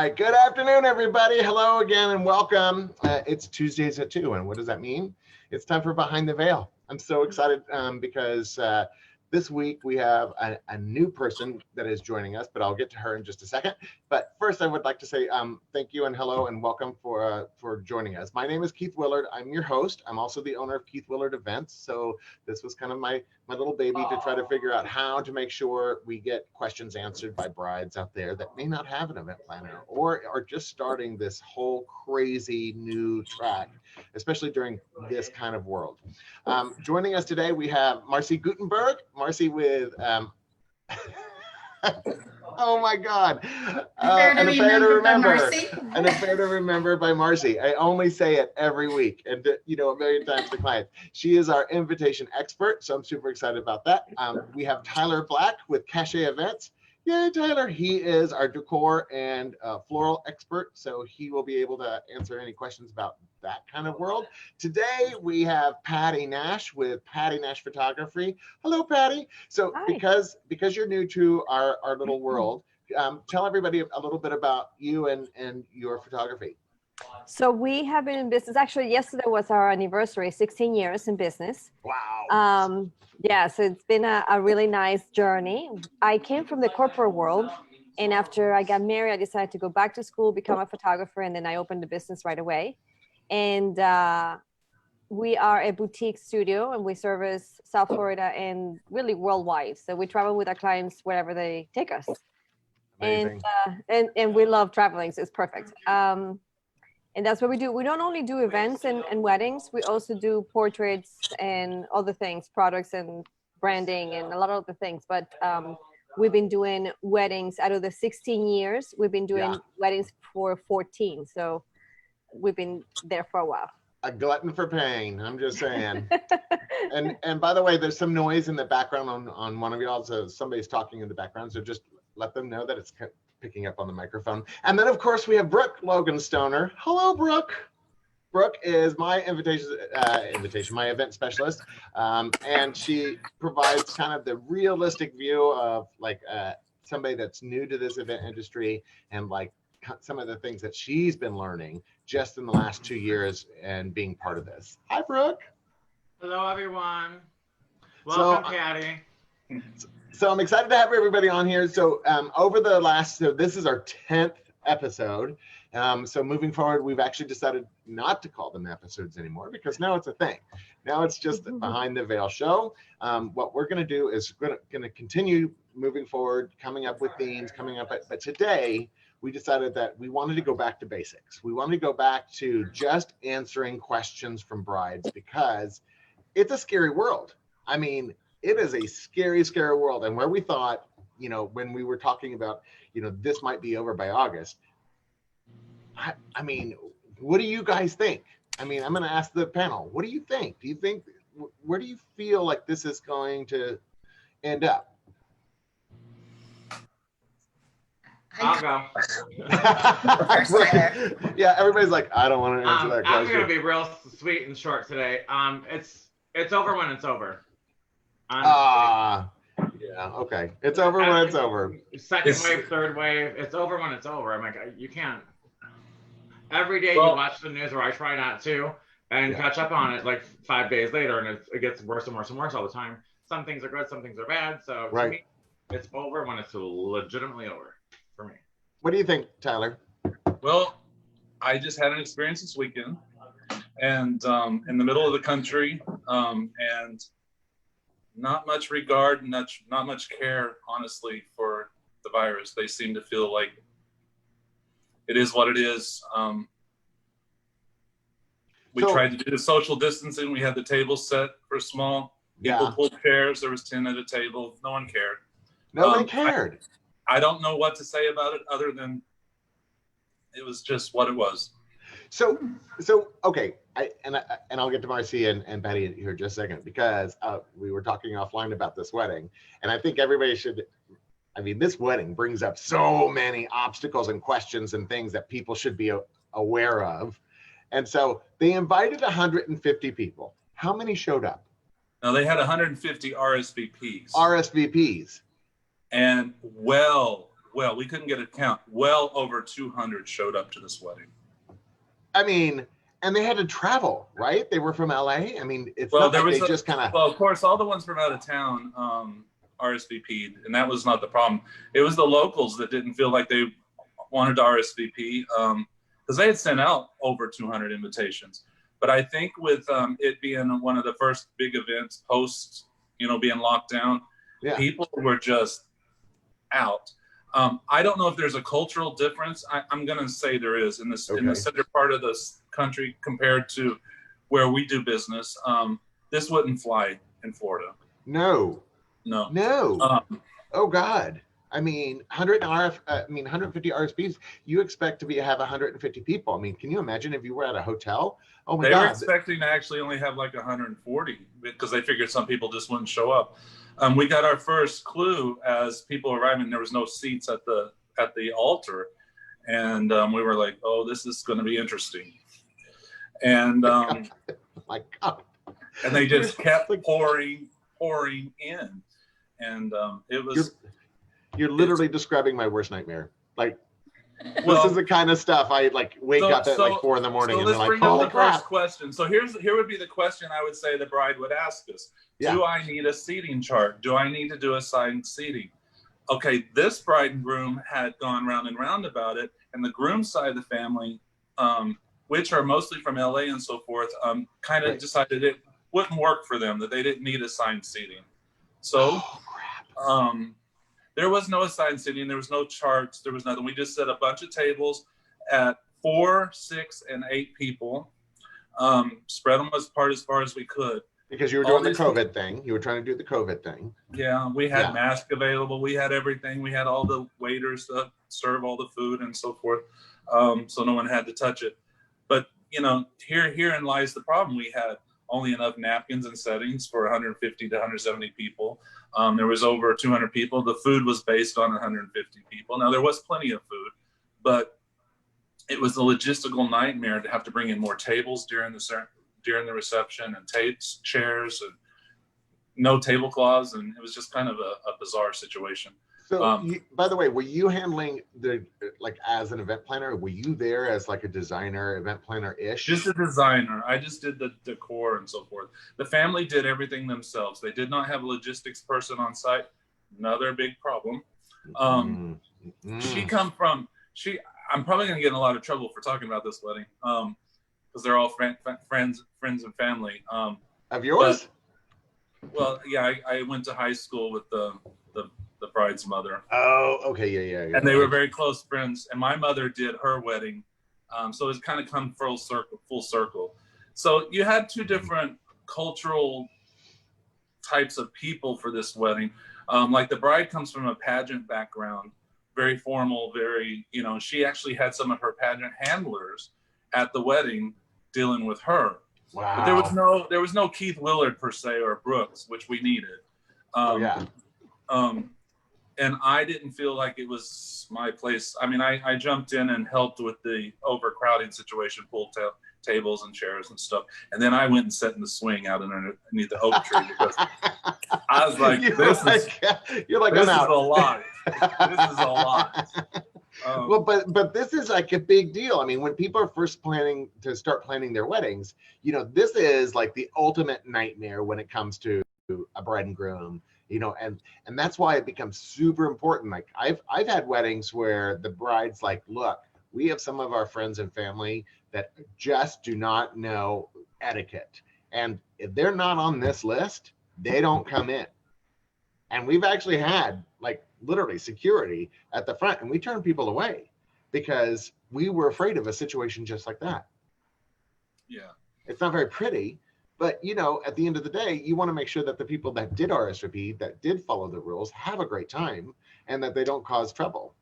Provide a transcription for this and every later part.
right. Good afternoon, everybody. Hello again and welcome. It's Tuesdays at 2. And what does that mean? It's time for Behind the Veil. I'm so excited because this week we have a new person that is joining us, but I'll get to her in just a second. But first, I would like to say thank you and hello and welcome for joining us. My name is Keith Willard. I'm your host. I'm also the owner of Keith Willard Events. So this was kind of my little baby to try to figure out how to make sure we get questions answered by brides out there that may not have an event planner or are just starting this whole crazy new track, especially during this kind of world. Joining us today, we have Marcy Gutenberg. Marcy with, oh my God, An Affair to Remember. An Affair to Remember by Marcy. I only say it every week and, a million times to clients. She is our invitation expert, so I'm super excited about that. We have Tyler Black with Cachet Events. Yay, Tyler. He is our decor and floral expert, so he will be able to answer any questions about that kind of world. Today, we have Patty Nash with Patty Nash Photography. Hello, Patty. So Hi. because you're new to our little world, tell everybody a little bit about you and your photography. So we have been in business. Actually, yesterday was our anniversary, 16 years in business. Wow. Yeah, so it's been a really nice journey. I came from the corporate world, and after I got married, I decided to go back to school, become a photographer, and then I opened the business right away. And we are a boutique studio, and we service South Florida and really worldwide. So we travel with our clients wherever they take us. Amazing. And we love traveling, so it's perfect. And that's what we do. We don't only do events and weddings, we also do portraits and other things, products and branding and a lot of other things. But we've been doing weddings out of the 16 years. We've been doing weddings for 14. So we've been there for a while. A glutton for pain, I'm just saying. and by the way, there's some noise in the background on one of y'all, so somebody's talking in the background, so just let them know that it's picking up on the microphone. And then of course we have Brooke Logan-Stoner. Hello, Brooke. Brooke is my my event specialist, and she provides kind of the realistic view of like somebody that's new to this event industry and like some of the things that she's been learning just in the last 2 years and being part of this. Hi, Brooke. Hello, everyone. Welcome, Patty. So I'm excited to have everybody on here. So this is our 10th episode. So moving forward, we've actually decided not to call them episodes anymore because now it's a thing. Now it's just the Behind the Veil show. What we're going to do is going to continue moving forward, coming up with themes, but today we decided that we wanted to go back to basics. We wanted to go back to just answering questions from brides because it's a scary world. I mean, it is a scary, scary world. And where we thought, when we were talking about, this might be over by August, I mean, what do you guys think? I mean, I'm going to ask the panel, what do you think? Where do you feel like this is going to end up? I'll go. Yeah, everybody's like, I don't want to answer that question. I'm going to be real sweet and short today. It's over when it's over. Yeah, okay. It's over when it's over. Second wave, third wave, it's over when it's over. I'm like, you can't. Every day you watch the news, or I try not to, and catch up on it like 5 days later, and it gets worse and worse and worse all the time. Some things are good, some things are bad. So to me, it's over when it's legitimately over for me. What do you think, Tyler? Well, I just had an experience this weekend, and in the middle of the country, and not much regard, not much care, honestly, for the virus. They seem to feel like it is what it is. We tried to do the social distancing. We had the table set for small. People pulled chairs. There was 10 at a table. No one cared. Nobody cared. I don't know what to say about it other than it was just what it was. So okay, I'll get to Marcy and Patty here in just a second because we were talking offline about this wedding, and I think everybody should. I mean, this wedding brings up so many obstacles and questions and things that people should be aware of, and so they invited 150 people. How many showed up? Now they had 150 RSVPs. RSVPs. And well we couldn't get a count. Well over 200 showed up to this wedding. I mean, and they had to travel, right? They were from LA. I mean, it's Well, not there like was they just kind of. Well, of course, all the ones from out of town RSVP'd, and that was not the problem. It was the locals that didn't feel like they wanted to RSVP because they had sent out over 200 invitations. But I think with it being one of the first big events post, being locked down, people were just out. I don't know if there's a cultural difference. I'm going to say there is in this in the center part of this country compared to where we do business. This wouldn't fly in Florida. No. Oh God. I mean, 150 RSVPs. You expect to have 150 people. I mean, can you imagine if you were at a hotel? Oh my God. They were expecting to actually only have like 140 because they figured some people just wouldn't show up. We got our first clue as people arriving. There was no seats at the altar, and we were like, "Oh, this is going to be interesting." And my God. And they just kept pouring in, and it was. You're literally describing my worst nightmare. Like, this is the kind of stuff I wake up at 4 a.m. So and let's like, bring up the crap. first question. So here would be the question I would say the bride would ask us. Yeah. Do I need a seating chart? Do I need to do assigned seating? Okay, this bride and groom had gone round and round about it, and the groom's side of the family, which are mostly from LA and so forth, kind of decided it wouldn't work for them, that they didn't need assigned seating. So there was no assigned seating, there was no charts, there was nothing. We just set a bunch of tables at 4, 6, and 8 people, spread them as far as we could. Because you were doing the COVID thing. You were trying to do the COVID thing. Yeah, we had masks available. We had everything. We had all the waiters to serve all the food and so forth. So no one had to touch it. But, herein lies the problem. We had only enough napkins and settings for 150 to 170 people. There was over 200 people. The food was based on 150 people. Now, there was plenty of food, but it was a logistical nightmare to have to bring in more tables during the reception and chairs and no tablecloths. And it was just kind of a bizarre situation. So, by the way, were you handling as an event planner? Were you there as a designer, event planner-ish? Just a designer. I just did the decor and so forth. The family did everything themselves. They did not have a logistics person on site. Another big problem. I'm probably going to get in a lot of trouble for talking about this wedding because they're all friends and family. Of yours? I went to high school with the bride's mother. Oh, okay, yeah. And they were very close friends. And my mother did her wedding, so it's kind of come full circle. So you had 2 different cultural types of people for this wedding. The bride comes from a pageant background, very formal, very she actually had some of her pageant handlers at the wedding dealing with her. Wow. But there was no Keith Willard per se or Brooks, which we needed. And I didn't feel like it was my place. I mean, I jumped in and helped with the overcrowding situation, pulled tables and chairs and stuff. And then I went and sat in the swing out underneath the oak tree because I was like, this is a lot. This is a lot. Well, but this is a big deal. I mean, when people are first planning their weddings, this is the ultimate nightmare when it comes to a bride and groom. And that's why it becomes super important. I've had weddings where the bride's look, we have some of our friends and family that just do not know etiquette. And if they're not on this list, they don't come in. And we've actually had literally security at the front, and we turned people away because we were afraid of a situation just like that. Yeah. It's not very pretty. But, at the end of the day, you want to make sure that the people that did RSVP, that did follow the rules, have a great time and that they don't cause trouble.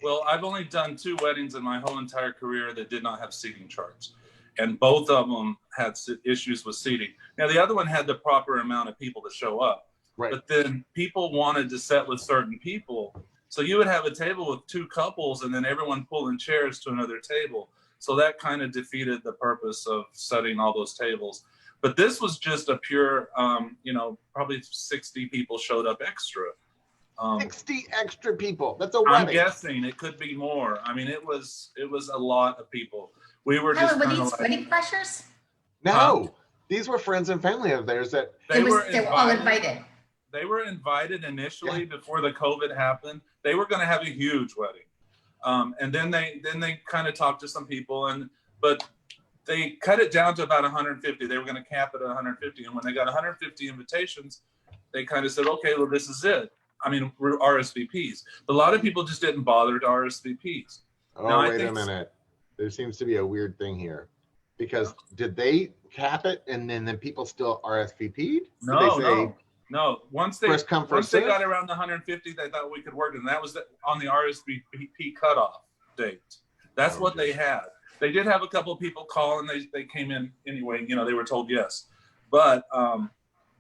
Well, I've only done 2 weddings in my whole entire career that did not have seating charts. And both of them had issues with seating. Now, the other one had the proper amount of people to show up. Right. But then people wanted to sit with certain people. So you would have a table with 2 couples and then everyone pulling chairs to another table. So that kind of defeated the purpose of setting all those tables. But this was just a pure, probably 60 people showed up extra. 60 extra people. That's a I'm wedding. guessing it could be more. I mean, it was a lot of people. We were just Were kind of these like, wedding crashers? No, these were friends and family of theirs that they were all invited. They were invited initially before the COVID happened. They were going to have a huge wedding, and then they kind of talked to some people, but they cut it down to about 150. They were going to cap it at 150, and when they got 150 invitations, they kind of said, "Okay, well, this is it." I mean, we're RSVPs. But a lot of people just didn't bother to RSVPs. Oh, now, wait a minute. There seems to be a weird thing here, because did they cap it and then people still RSVP'd? No. Once they first come, first serve? got around the 150, they thought we could work it, and that was on the RSVP cutoff date. That's what they had. They did have a couple of people call, and they came in anyway. You know, they were told yes, but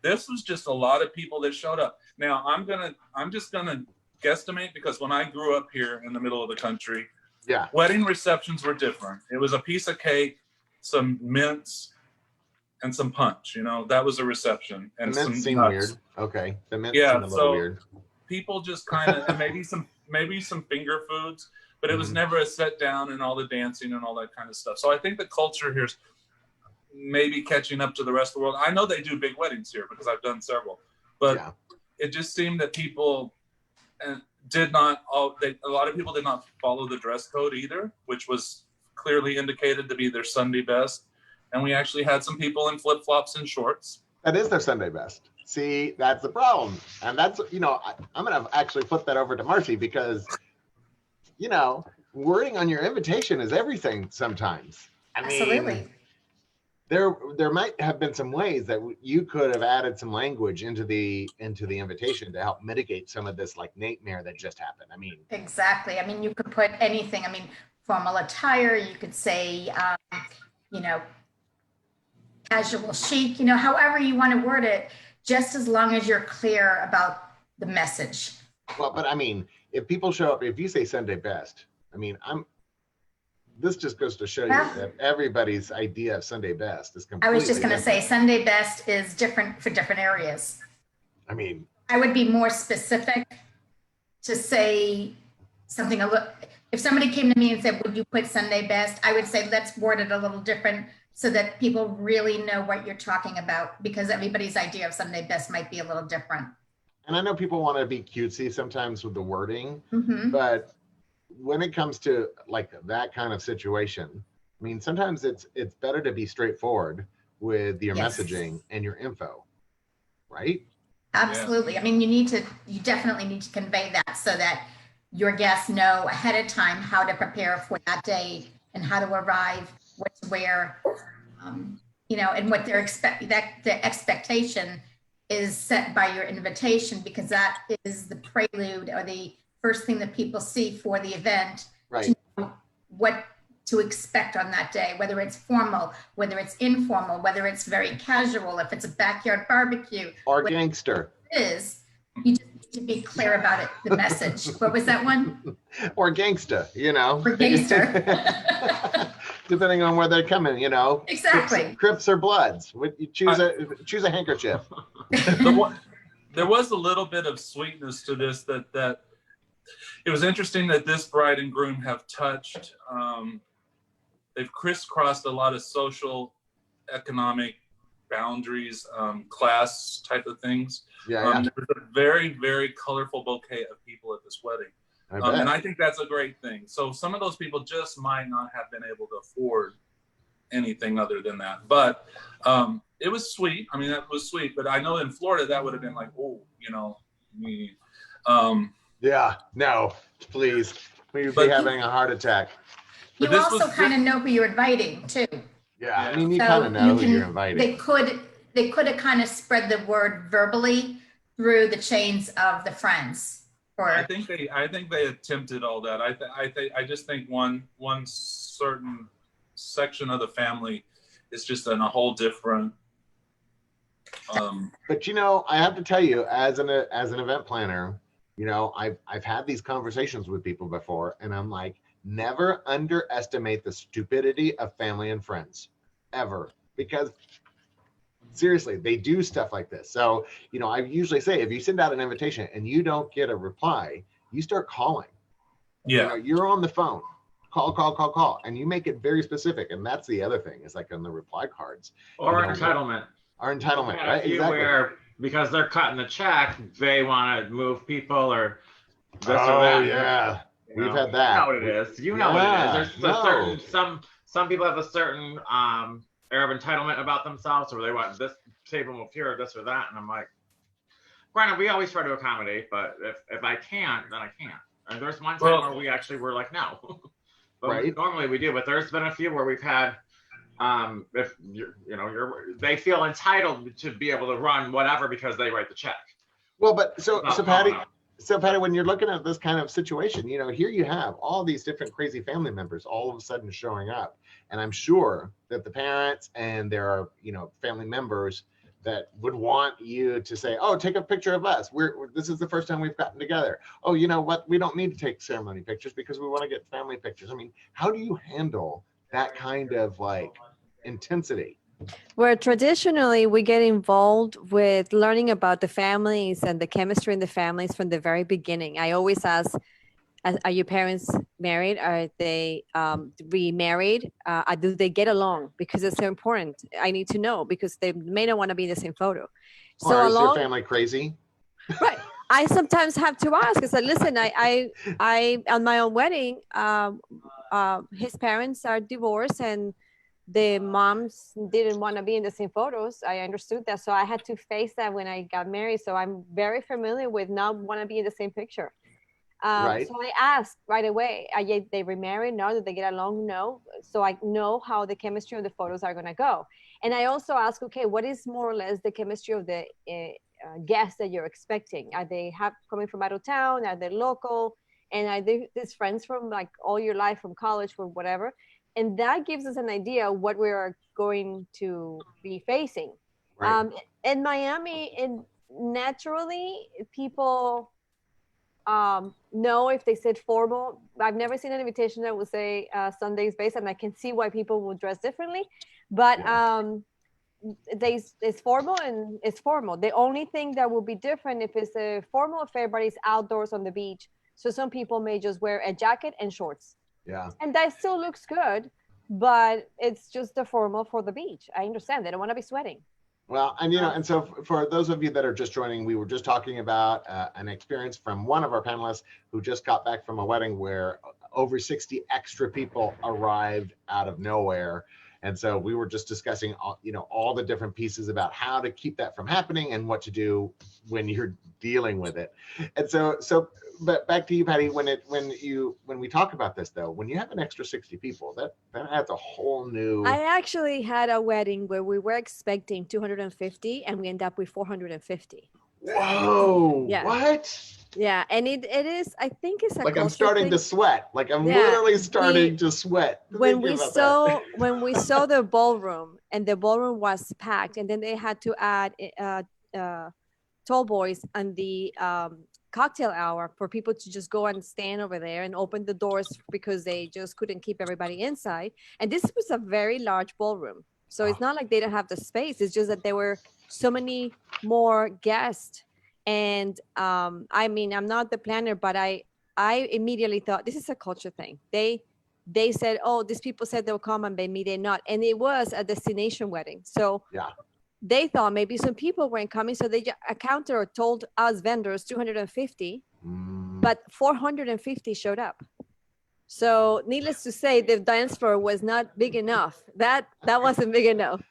this was just a lot of people that showed up. Now I'm just gonna guesstimate, because when I grew up here in the middle of the country, wedding receptions were different. It was a piece of cake, some mints, and some punch. You know, that was a reception. And the mints some seem nuts. weird. Okay, the mints seem a little weird. People just kind of, and maybe some finger foods, but it was never a sit down and all the dancing and all that kind of stuff. So I think the culture here's maybe catching up to the rest of the world. I know they do big weddings here because I've done several, but it just seemed that people a lot of people did not follow the dress code either, which was clearly indicated to be their Sunday best. And we actually had some people in flip-flops and shorts. That is their Sunday best. See, that's the problem. And that's, I'm going to actually flip that over to Marcy, because, wording on your invitation is everything sometimes. I mean, Absolutely. There might have been some ways that you could have added some language into the invitation to help mitigate some of this like nightmare that just happened. I mean, exactly. I mean, you could put anything. I mean, formal attire. You could say, casual chic. However you want to word it, just as long as you're clear about the message. Well, but I mean, if people show up, if you say Sunday best, I mean, this just goes to show you that everybody's idea of Sunday best is completely I was just going to different. say Sunday best is different for different areas. I mean, I would be more specific to say something if somebody came to me and said, would you put Sunday best? I would say, let's word it a little different so that people really know what you're talking about, because everybody's idea of Sunday best might be a little different. And I know people want to be cutesy sometimes with the wording, Mm-hmm. but when it comes to like that kind of situation, I mean, sometimes it's better to be straightforward with your messaging and your info, right? Absolutely. Yeah. I mean, you definitely need to convey that so that your guests know ahead of time how to prepare for that day and how to arrive, what to wear, and what the expectation is set by your invitation, because that is the prelude or the first thing that people see for the event, right? To know what to expect on that day, whether it's formal, whether it's informal, whether it's very casual, if it's a backyard barbecue. Or gangster. It is. You just need to be clear about it, the message. What was that one? Or gangster, Or gangster. Depending on where they're coming, Exactly. Crips or Bloods. You choose a handkerchief. There was a little bit of sweetness to this that it was interesting that this bride and groom have touched. They've crisscrossed a lot of social, economic boundaries, class type of things. There's a very, very colorful bouquet of people at this wedding. And I think that's a great thing. So some of those people just might not have been able to afford anything other than that. But it was sweet. I mean, that was sweet. But I know in Florida, that would have been like, no, please. We'd be having a heart attack. You also kind of know who you're inviting too. Yeah, I mean, you kind of know who you're inviting. They could have kind of spread the word verbally through the chains of the friends. I think they attempted all that. I just think one certain section of the family is just in a whole different. But I have to tell you, as an event planner, I've had these conversations with people before, and I'm like, never underestimate the stupidity of family and friends, ever, because Seriously, they do stuff like this. So, you know, I usually say if you send out an invitation and you don't get a reply, you start calling. Yeah. You know, you're on the phone. Call. And you make it very specific. And that's the other thing is like on the reply cards. Or you know, entitlement. Our entitlement, Yeah, right? Exactly. Where because they're cutting the check, they want to move people or this or Oh, that. yeah. You We've know, had that. You know what it is. You know what it is. There's a no. certain some people have a certain air of entitlement about themselves, or they want this table move here, or this or that, and I'm like, granted, we always try to accommodate, but if I can't, then I can't. And there's one time where we actually were like, no, but Right. normally we do. But there's been a few where we've had, if they feel entitled to be able to run whatever because they write the check. Well, but so Patty. Up. So, Patty, when you're looking at this kind of situation, you know, here you have all these different crazy family members all of a sudden showing up. And I'm sure that the parents and their, you know, family members that would want you to say, oh, take a picture of us. This is the first time we've gotten together. Oh, you know what? We don't need to take ceremony pictures because we want to get family pictures. I mean, how do you handle that kind of like intensity? Where traditionally we get involved with learning about the families and the chemistry in the families from the very beginning. I always ask, are your parents married? Are they remarried? Do they get along? Because it's so important. I need to know because they may not want to be in the same photo. So is your family crazy? Right. I sometimes have to ask. I said, listen, I on my own wedding, his parents are divorced and the moms didn't want to be in the same photos. I understood that. So I had to face that when I got married. So I'm very familiar with not want to be in the same picture. Right. So I asked right away, they remarried? No. Did they get along? No. So I know how the chemistry of the photos are going to go. And I also ask, okay, what is more or less the chemistry of the guests that you're expecting? Are they coming from out of town? Are they local? And are they these friends from like all your life, from college, or whatever? And that gives us an idea of what we are going to be facing. Right. In Miami, and naturally, people know if they said formal. I've never seen an invitation that would say Sundays based, and I can see why people would dress differently. But it's formal and it's formal. The only thing that will be different if it's a formal affair, but it's outdoors on the beach. So some people may just wear a jacket and shorts. Yeah. And that still looks good, but it's just the formal for the beach. I understand. They don't want to be sweating. Well, and you know, and so for those of you that are just joining, we were just talking about an experience from one of our panelists who just got back from a wedding where over 60 extra people arrived out of nowhere. And so we were just discussing, all the different pieces about how to keep that from happening and what to do when you're dealing with it. And so, but back to you, Patty, when we talk about this though, when you have an extra 60 people, that adds a whole new. I actually had a wedding where we were expecting 250 and we end up with 450. Whoa! Yeah. What? Yeah, and it is. I think it's a like I'm starting to sweat. Like I'm literally starting to sweat. When we saw the ballroom, and the ballroom was packed, and then they had to add tall boys and the cocktail hour for people to just go and stand over there and open the doors because they just couldn't keep everybody inside. And this was a very large ballroom, so it's not like they don't have the space. It's just that there were so many more guests. And I mean, I'm not the planner, but I immediately thought this is a culture thing. They said, oh, these people said they'll come and maybe they're not. And it was a destination wedding. So they thought maybe some people weren't coming. So they accounted or told us vendors 250, but 450 showed up. So needless to say, the dance floor was not big enough. That wasn't big enough.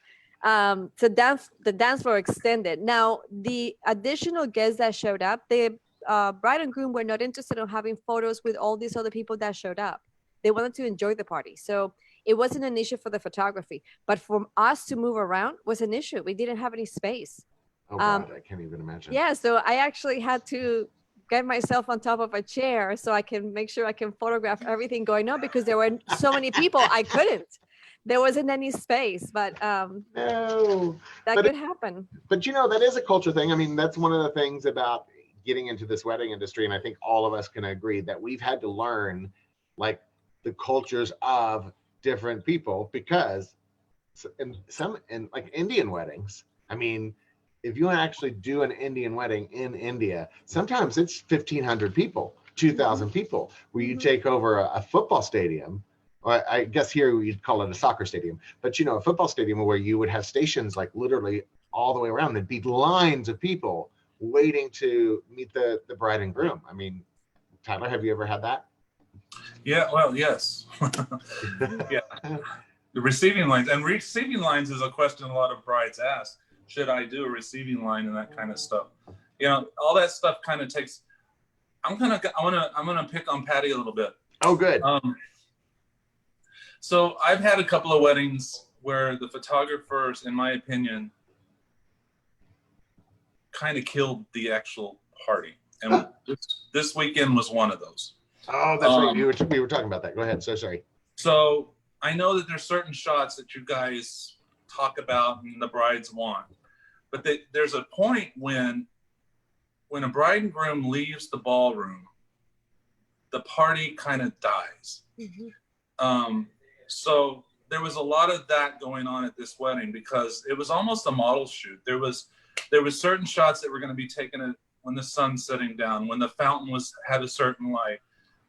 So the dance floor extended. Now, the additional guests that showed up, the bride and groom were not interested in having photos with all these other people that showed up. They wanted to enjoy the party. So it wasn't an issue for the photography, but for us to move around was an issue. We didn't have any space. Oh God, I can't even imagine. Yeah, so I actually had to get myself on top of a chair so I can make sure I can photograph everything going on because there were so many people I couldn't. There wasn't any space, but no, that could happen. But that is a culture thing. I mean, that's one of the things about getting into this wedding industry, and I think all of us can agree that we've had to learn like the cultures of different people because in like Indian weddings, I mean, if you actually do an Indian wedding in India, sometimes it's 1,500 people, 2,000 people, where you take over a football stadium. Or I guess here we'd call it a soccer stadium, but you know, a football stadium where you would have stations like literally all the way around. There'd be lines of people waiting to meet the bride and groom. I mean, Tyler, have you ever had that? Yeah, well, yes. Yeah. The receiving lines, and receiving lines is a question a lot of brides ask. Should I do a receiving line and that kind of stuff? You know, all that stuff kind of takes. I'm gonna pick on Patty a little bit. Oh, good. So I've had a couple of weddings where the photographers, in my opinion, kind of killed the actual party, and this weekend was one of those. Oh, that's right. We were talking about that. Go ahead. So sorry. So I know that there's certain shots that you guys talk about and the brides want, but there's a point when a bride and groom leaves the ballroom, the party kind of dies. So there was a lot of that going on at this wedding because it was almost a model shoot. There was certain shots that were going to be taken when the sun's setting down, when the fountain had a certain light,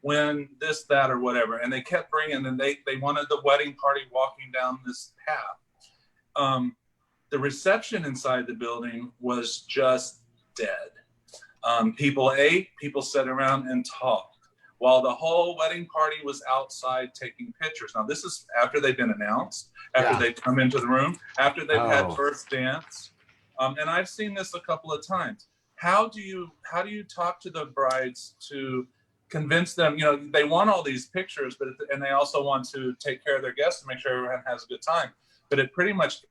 when this, that, or whatever. And they kept bringing, and they wanted the wedding party walking down this path. The reception inside the building was just dead. People ate, people sat around and talked while the whole wedding party was outside taking pictures. Now, this is after they've been announced, after they've come into the room, after they've had first dance. And I've seen this a couple of times. How do you talk to the brides to convince them, you know, they want all these pictures, and they also want to take care of their guests and make sure everyone has a good time. But it pretty much,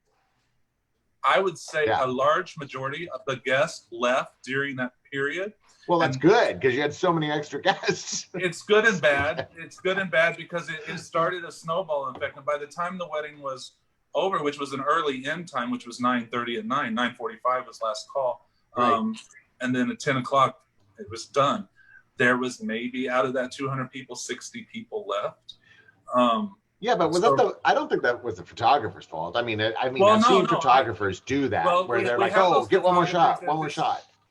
I would say a large majority of the guests left during that period. Well, that's good because you had so many extra guests. It's good and bad. It's good and bad because it started a snowball effect. And by the time the wedding was over, which was an early end time, which was 9:30 at night, 9:45 was last call. Right. And then at 10 o'clock, it was done. There was maybe out of that 200 people, 60 people left. Yeah, but I don't think that was the photographer's fault. I mean, I've seen photographers do that where they're like, oh, get one more shot,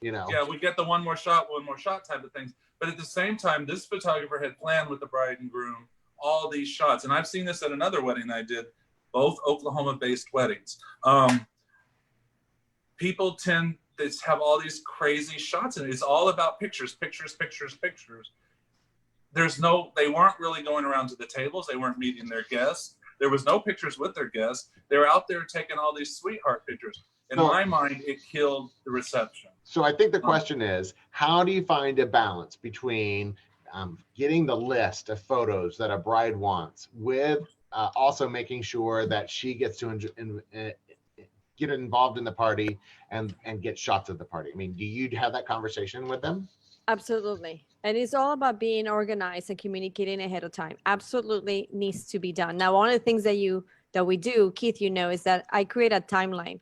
you know. Yeah, we get the one more shot type of things. But at the same time, this photographer had planned with the bride and groom all these shots. And I've seen this at another wedding I did, both Oklahoma-based weddings. People tend to have all these crazy shots, and it's all about pictures. They weren't really going around to the tables. They weren't meeting their guests. There was no pictures with their guests. They were out there taking all these sweetheart pictures. In my mind, it killed the reception. So I think the question is, how do you find a balance between getting the list of photos that a bride wants with also making sure that she gets to get involved in the party and get shots of the party? I mean, do you have that conversation with them? Absolutely. And it's all about being organized and communicating ahead of time. Absolutely needs to be done. Now, one of the things that we do, Keith, you know, is that I create a timeline.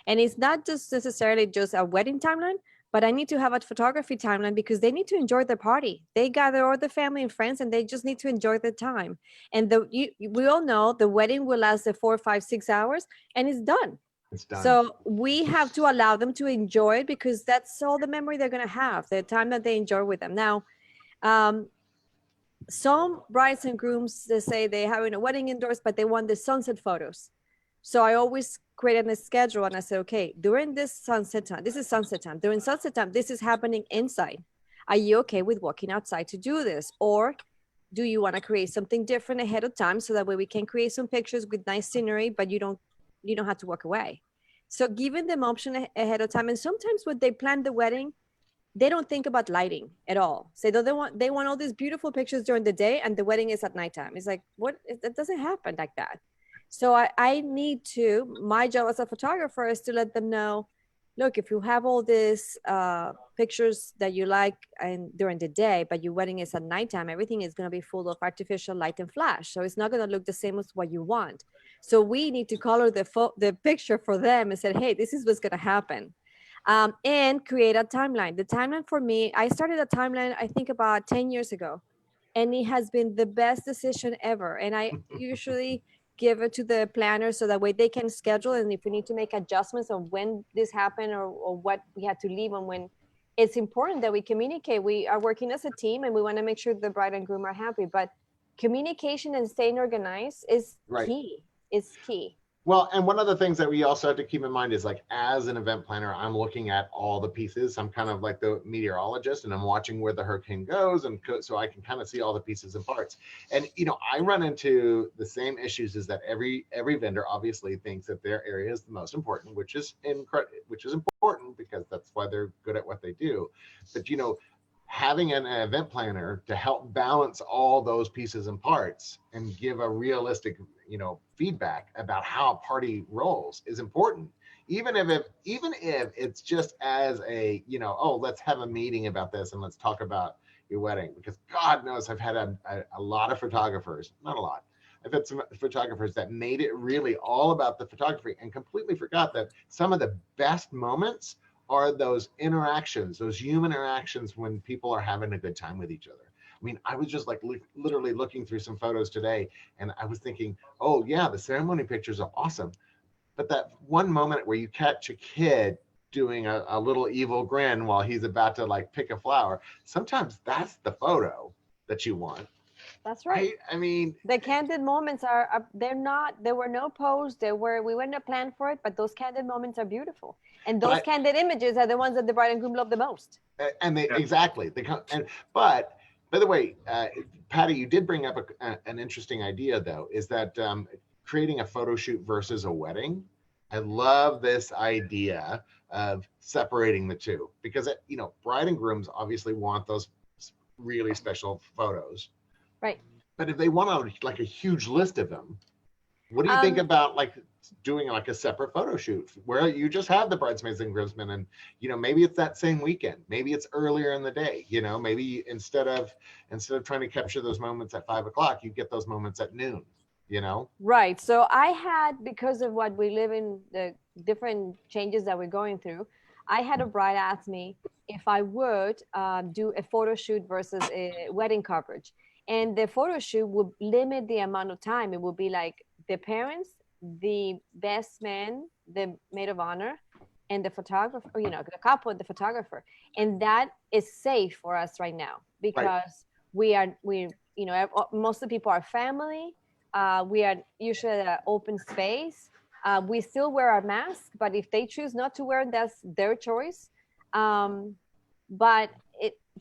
And it's not just necessarily just a wedding timeline, but I need to have a photography timeline because they need to enjoy the party. They gather all the family and friends and they just need to enjoy the time. And we all know the wedding will last 4, 5, 6 hours and it's done. It's done. So we have to allow them to enjoy it because that's all the memory they're going to have, the time that they enjoy with them. Now, some brides and grooms, they say they're having a wedding indoors, but they want the sunset photos. So I always create a schedule and I say, okay, during this sunset time, this is sunset time. During sunset time, this is happening inside. Are you okay with walking outside to do this? Or do you want to create something different ahead of time so that way we can create some pictures with nice scenery, but you don't have to walk away. So giving them option ahead of time. And sometimes when they plan the wedding, they don't think about lighting at all. So they want all these beautiful pictures during the day and the wedding is at nighttime. It's like, what? That doesn't happen like that. So I need to, my job as a photographer is to let them know, look, if you have all these pictures that you like and during the day, but your wedding is at nighttime, everything is going to be full of artificial light and flash. So it's not going to look the same as what you want. So we need to color the picture for them and say, hey, this is what's going to happen. And create a timeline. The timeline for me, I started a timeline, I think about 10 years ago, and it has been the best decision ever. And I usually give it to the planner so that way they can schedule, and if we need to make adjustments of when this happened or what we had to leave on when, it's important that we communicate. We are working as a team and we want to make sure the bride and groom are happy, but communication and staying organized is key. It's key. Well, and one of the things that we also have to keep in mind is, like, as an event planner, I'm looking at all the pieces. I'm kind of like the meteorologist, and I'm watching where the hurricane goes, and so I can kind of see all the pieces and parts. And I run into the same issues, is that every vendor obviously thinks that their area is the most important, which is important because that's why they're good at what they do. But having an event planner to help balance all those pieces and parts and give a realistic feedback about how a party rolls is important, even if it's just as a let's have a meeting about this and let's talk about your wedding. Because God knows I've had a lot of photographers, not a lot, I've had some photographers that made it really all about the photography and completely forgot that some of the best moments are those interactions, those human interactions when people are having a good time with each other. I mean, I was just like literally looking through some photos today, and I was thinking, oh yeah, the ceremony pictures are awesome. But that one moment where you catch a kid doing a little evil grin while he's about to like pick a flower, sometimes that's the photo that you want. That's right. I mean, the candid moments there were no posts, we wouldn't have planned for it, but those candid moments are beautiful. And those candid images are the ones that the bride and groom love the most. And exactly. But by the way, Patty, you did bring up an interesting idea, though, is that creating a photo shoot versus a wedding. I love this idea of separating the two, because bride and grooms obviously want those really special photos. Right. But if they want like a huge list of them, what do you think about like doing like a separate photo shoot where you just have the bridesmaids and groomsmen, and maybe it's that same weekend, maybe it's earlier in the day, maybe instead of trying to capture those moments at 5 o'clock, you get those moments at noon. Right. So I had, because of what we live in, the different changes that we're going through, I had a bride ask me if I would do a photo shoot versus a wedding coverage. And the photo shoot would limit the amount of time. It would be like the parents, the best man, the maid of honor, and the photographer, the couple and the photographer. And that is safe for us right now, because most of the people are family. We are usually at an open space. We still wear our mask, but if they choose not to wear, that's their choice. But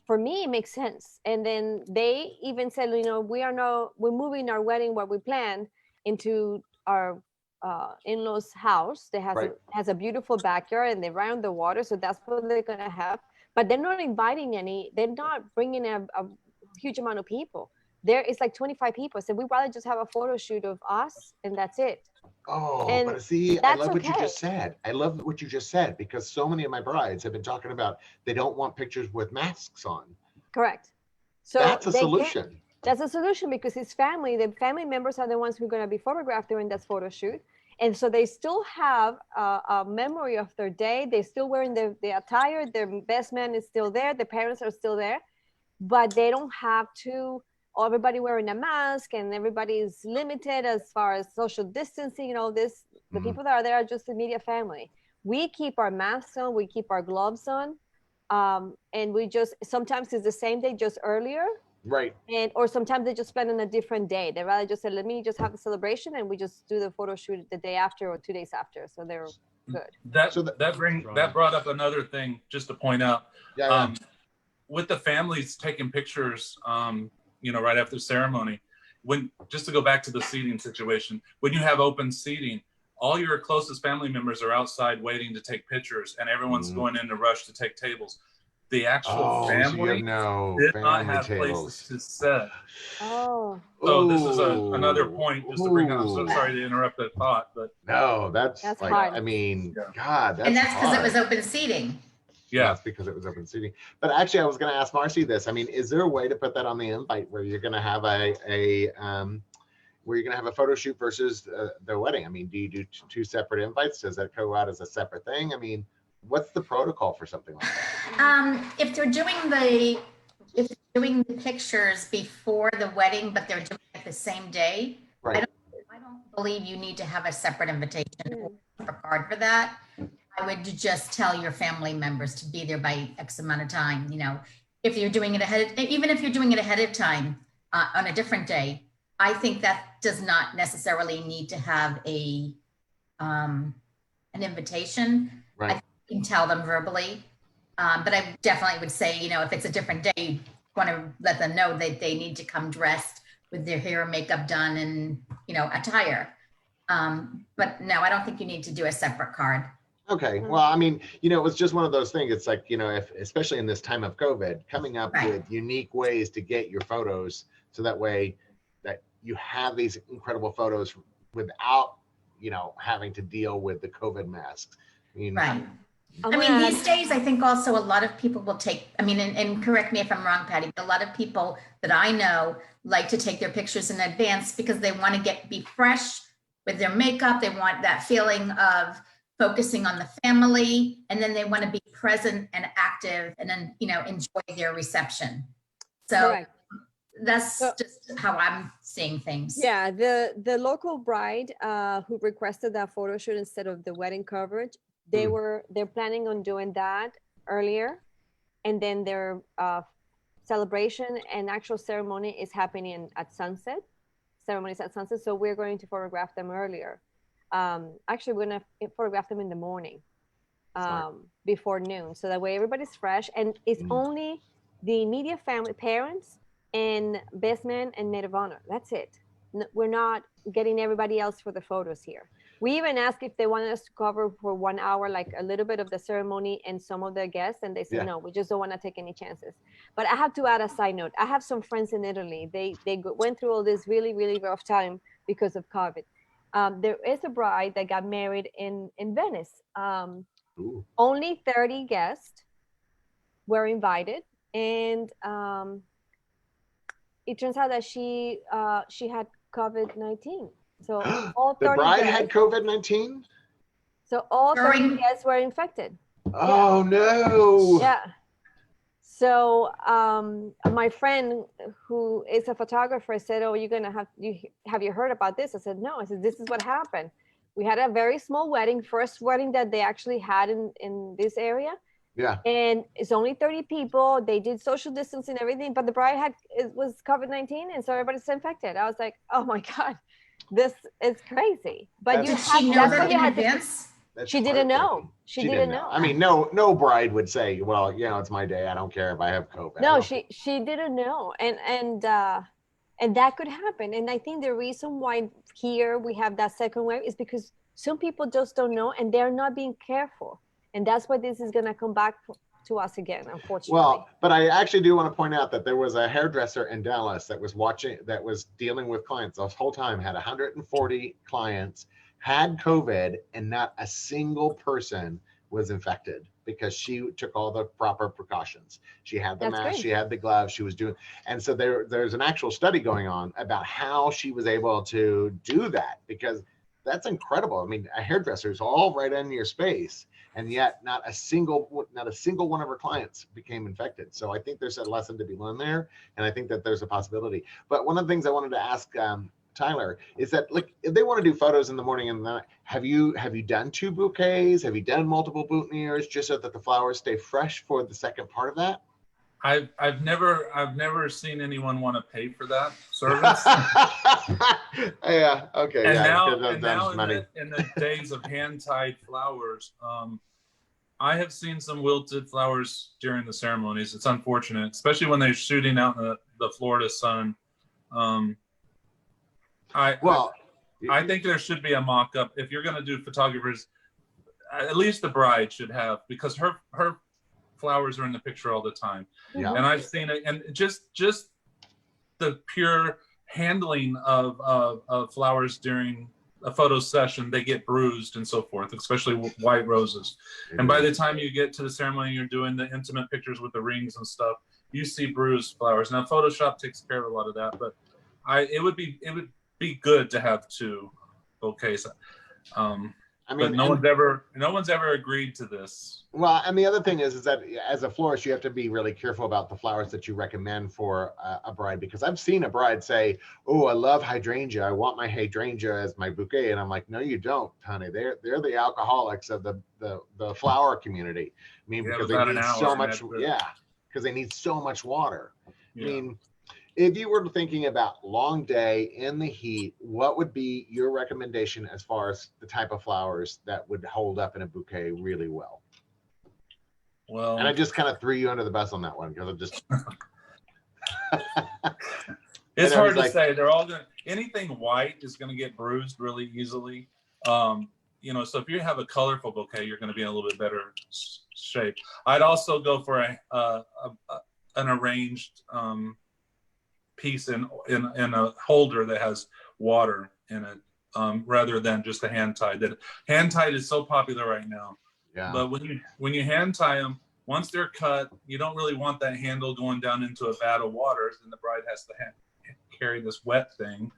for me, it makes sense. And then they even said, we're moving our wedding, what we planned, into our in-laws house that has a beautiful backyard, and they're right on the water. So that's what they're going to have. But they're not they're not bringing a huge amount of people. There is like 25 people. So we'd rather just have a photo shoot of us, and that's it. Oh, and but see, I love what you just said. I love what you just said, because so many of my brides have been talking about they don't want pictures with masks on. Correct. So that's a solution. That's a solution, because it's family. The family members are the ones who are going to be photographed during that photo shoot. And so they still have a memory of their day. They're still wearing the attire. Their best man is still there. The parents are still there. But they don't have to, everybody wearing a mask, and everybody is limited as far as social distancing. The people that are there are just immediate family. We keep our masks on. We keep our gloves on. And we sometimes it's the same day, just earlier. Right. Or sometimes they just plan on a different day. They rather just say, let me just have the celebration, and we just do the photo shoot the day after or 2 days after. So they're good. That brought up another thing just to point out. Yeah. With the families taking pictures, right after the ceremony, just to go back to the seating situation, when you have open seating, all your closest family members are outside waiting to take pictures, and everyone's going in a rush to take tables. The actual family did not have places to sit. Oh. So this is another point just to bring up. I'm so sorry to interrupt that thought, but no, that's like hard. I mean, God, that's and that's because it was open seating. Yeah, it's because it was open seating. But actually, I was going to ask Marcy this. I mean, is there a way to put that on the invite where you're going to have a photo shoot versus the wedding? I mean, do you do two separate invites? Does that go out as a separate thing? I mean, what's the protocol for something like that? If they're doing the pictures before the wedding, but they're doing it the same day, right. I don't don't believe you need to have a separate invitation or a card for that. I would just tell your family members to be there by X amount of time. You know, if you're doing it even if you're doing it ahead of time on a different day, I think that does not necessarily need to have an invitation. Right. I think you can tell them verbally, but I definitely would say, you know, if it's a different day, you want to let them know that they need to come dressed with their hair and makeup done and, you know, attire. But no, I don't think you need to do a separate card. Okay. Well, I mean, you know, it was just one of those things. It's like, you know, if especially in this time of COVID, coming up Right. with unique ways to get your photos so that way that you have these incredible photos without, you know, having to deal with the COVID masks. I mean, Right. I mean, these days, I think also a lot of people will take, I mean, and correct me if I'm wrong, Patty, but a lot of people that I know like to take their pictures in advance because they want to be fresh with their makeup. They want that feeling of focusing on the family, and then they want to be present and active and then, you know, enjoy their reception. So Correct. that's just how I'm seeing things. Yeah, the local bride who requested that photo shoot instead of the wedding coverage, they're planning on doing that earlier, and then their celebration and actual ceremony is happening at sunset. Ceremonies at sunset, so we're going to photograph them earlier. Actually, we're gonna photograph them in the morning, before noon, so that way everybody's fresh, and it's only the immediate family, parents, and best man and maid of honor. That's it. We're not getting everybody else for the photos here. We even asked if they wanted us to cover for 1 hour, like a little bit of the ceremony and some of the guests, and they said no, we just don't want to take any chances. But I have to add a side note. I have some friends in Italy. They went through all this really, really rough time because of COVID. There is a bride that got married in Venice. Only 30 guests were invited, and it turns out that she had COVID-19. So all 30 the bride guests, had COVID-19. So all 30 guests were infected. Oh no! Yeah. So my friend who is a photographer said, "Oh, have you heard about this?" I said, "No." I said, "This is what happened. We had a very small wedding, first wedding that they actually had in this area. Yeah. And it's only 30 people. They did social distancing and everything, but the bride was COVID-19, and so everybody's infected." I was like, "Oh my God, this is crazy." But Did she know that in advance? She didn't know. She didn't know. I mean, no bride would say, "Well, you know, it's my day. I don't care if I have COVID." No, she didn't know, and that could happen. And I think the reason why here we have that second wave is because some people just don't know, and they're not being careful, and that's why this is gonna come back to us again, unfortunately. Well, but I actually do want to point out that there was a hairdresser in Dallas that was dealing with clients the whole time, had 140 clients, had COVID, and not a single person was infected because she took all the proper precautions. She had the mask, she had the gloves, she was doing, and so there's an actual study going on about how she was able to do that, because that's incredible. I mean, a hairdresser is all right in your space, and yet not a single one of her clients became infected. So I think there's a lesson to be learned there, and I think that there's a possibility. But one of the things I wanted to ask Tyler is that, like, if they want to do photos in the morning and the night, have you done 2 bouquets? Have you done multiple boutonnieres just so that the flowers stay fresh for the second part of that? I've never seen anyone want to pay for that service. Yeah. Okay. And yeah, now in the days of hand-tied flowers, I have seen some wilted flowers during the ceremonies. It's unfortunate, especially when they're shooting out in the Florida sun. I think there should be a mock-up. If you're going to do photographers, at least the bride should have, because her flowers are in the picture all the time. Yeah. And I've seen it, and just the pure handling of flowers during a photo session, they get bruised and so forth, especially white roses. And by the time you get to the ceremony, you're doing the intimate pictures with the rings and stuff, you see bruised flowers. Now Photoshop takes care of a lot of that, but it would be good to have 2 bouquets. I mean, but no one's ever agreed to this. Well, and the other thing is that as a florist, you have to be really careful about the flowers that you recommend for a bride, because I've seen a bride say, "Oh, I love hydrangea. I want my hydrangea as my bouquet," and I'm like, "No, you don't, honey. They're the alcoholics of the flower community. I mean, because they need so much, because they need so much water. I mean." If you were thinking about long day in the heat, what would be your recommendation as far as the type of flowers that would hold up in a bouquet really well? Well, and I just kind of threw you under the bus on that one because I'm just. It's hard to say. They're all going. Anything white is going to get bruised really easily. So if you have a colorful bouquet, you're going to be in a little bit better shape. I'd also go for an arranged piece in a holder that has water in it, rather than just a hand tied. That hand tied is so popular right now. Yeah. But when you hand tie them, once they're cut, you don't really want that handle going down into a vat of water, and the bride has to carry this wet thing.